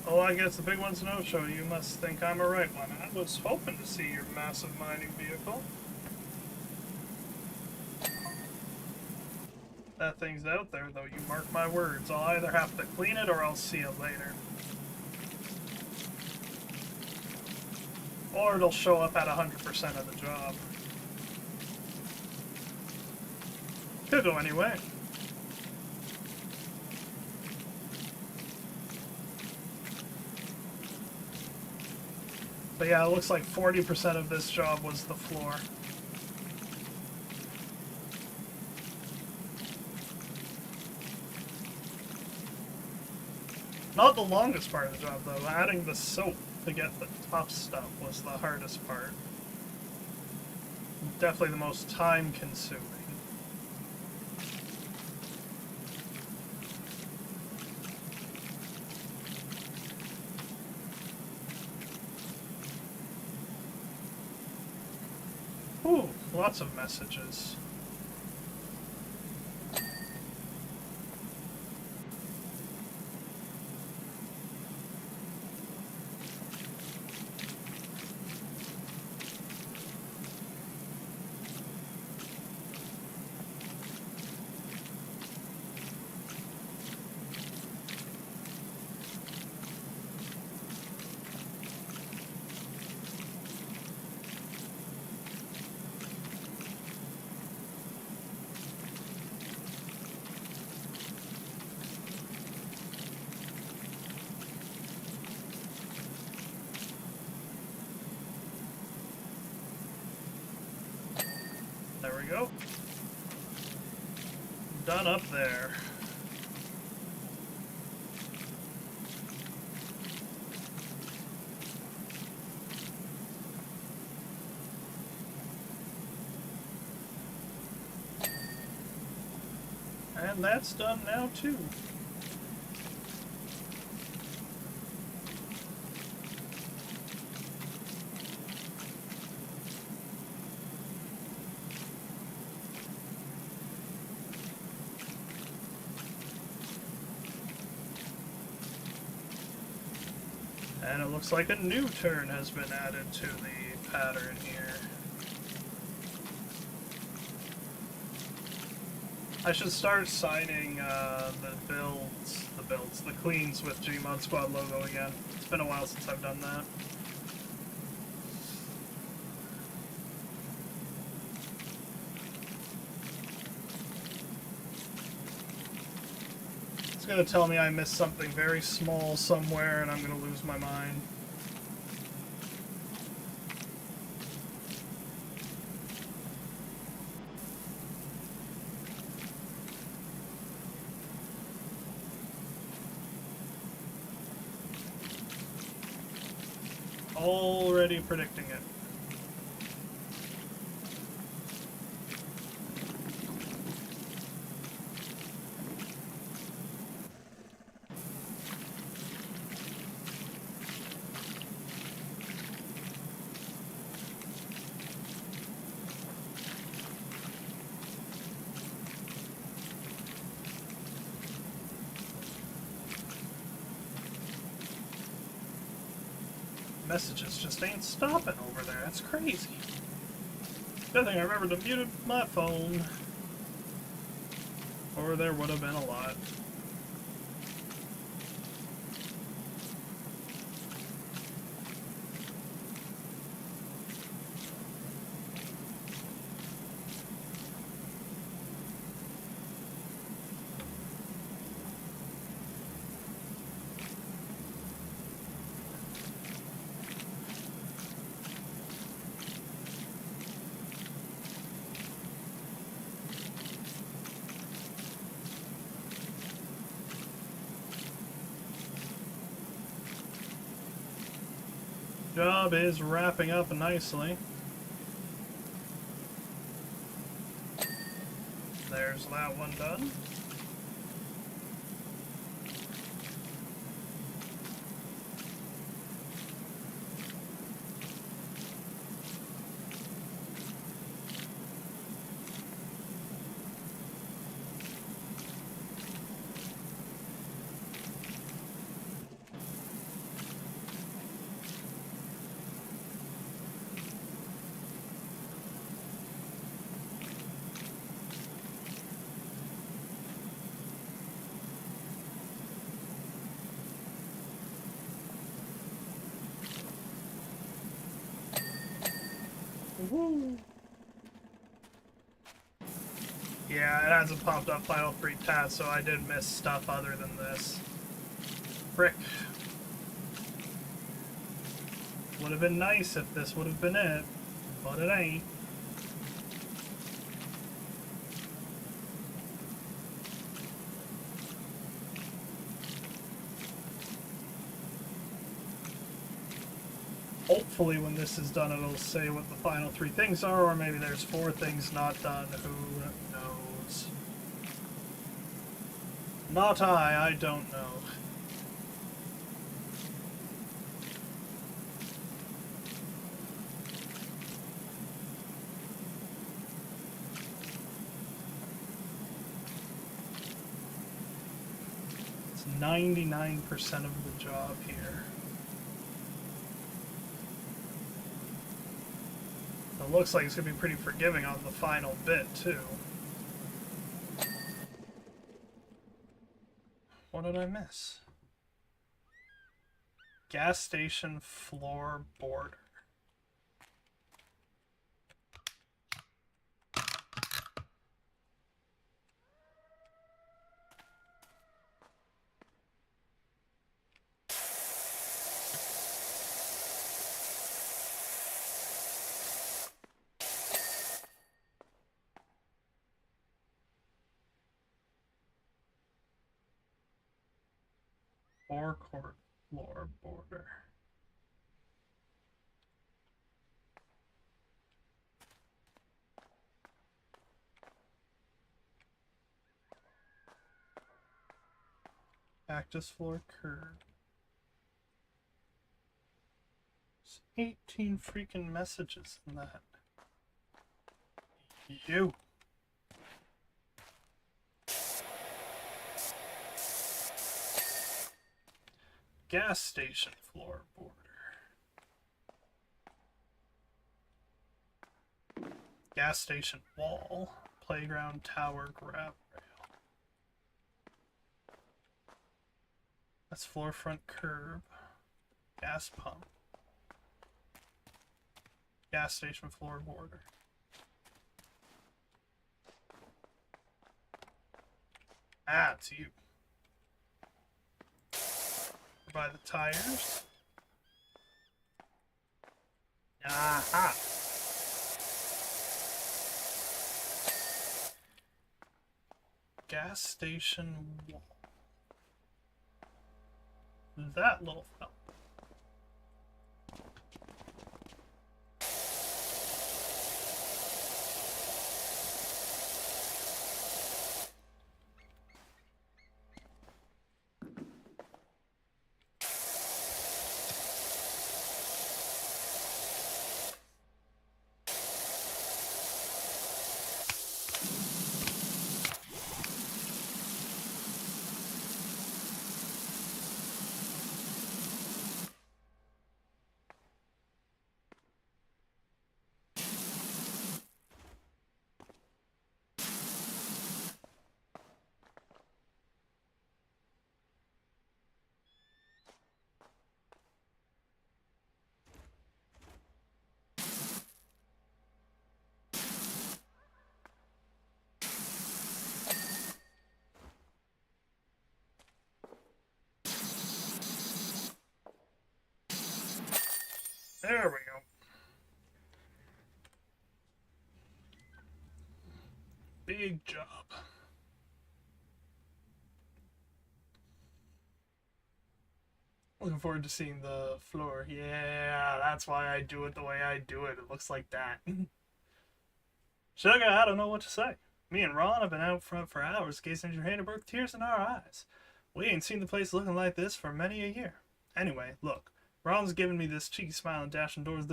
Oh, I guess the big one's no-show. You must think I'm a right one. I was hoping to see your massive mining vehicle. That thing's out there, though. You mark my words. I'll either have to clean it or I'll see it later. Or it'll show up at 100% of the job. Could go anyway. But yeah, it looks like 40% of this job was the floor. Not the longest part of the job, though. Adding the soap to get the tough stuff was the hardest part. Definitely the most time-consuming. Ooh, lots of messages. There we go. Done up there. And that's done now too. And it looks like a new turn has been added to the pattern here. I should start signing the cleans with Gmod Squad logo again. It's been a while since I've done that. It's gonna tell me I missed something very small somewhere and I'm gonna lose my mind. Already predicting it. Messages just ain't stopping over there. That's crazy. Good thing I remembered to mute my phone. Or there would have been a lot. Job is wrapping up nicely. There's that one done. Woo. Yeah, it hasn't popped up final 3 tasks, so I did miss stuff other than this. Frick. Would have been nice if this would have been it, but it ain't. Hopefully when this is done it'll say what the final 3 things are, or maybe there's 4 things not done, who knows. Not I don't know. It's 99% of the job here. It looks like it's going to be pretty forgiving on the final bit, too. What did I miss? Gas station floor border. Forecourt floor border. Cactus floor curb. There's 18 freaking messages in that. You. Gas station floor border. Gas station wall playground tower grab rail. That's floor front curb. Gas pump. Gas station floor border. Ah, it's you. By the tires. Aha! Gas station wall. That little fella. There we go. Big job. Looking forward to seeing the floor. Yeah, that's why I do it the way I do it. It looks like that. Sugar, I don't know what to say. Me and Ron have been out front for hours, gazing at your Hindenburg, tears in our eyes. We ain't seen the place looking like this for many a year. Anyway, look. Ron's giving me this cheeky smile and dashing doors.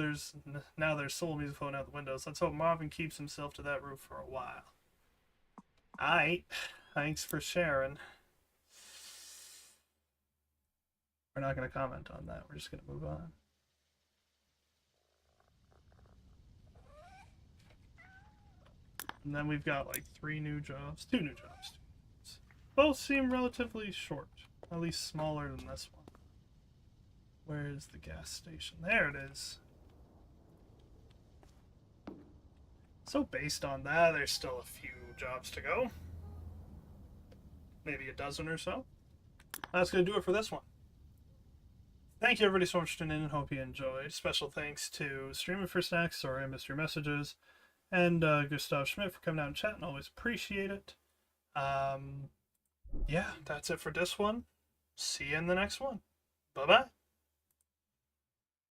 Now there's soul music flowing out the windows. Let's hope Marvin keeps himself to that roof for a while. Aight. Thanks for sharing. We're not going to comment on that. We're just going to move on. And then we've got like 3 new jobs. 2 new jobs. Both seem relatively short. At least smaller than this one. Where is the gas station? There it is. So based on that, there's still a few jobs to go. Maybe a dozen or so. That's going to do it for this one. Thank you everybody so much for tuning in and hope you enjoyed. Special thanks to Streaming for Snacks, sorry I missed your messages, and Gustav Schmidt for coming out and chatting. Always appreciate it. Yeah, that's it for this one. See you in the next one. Bye-bye.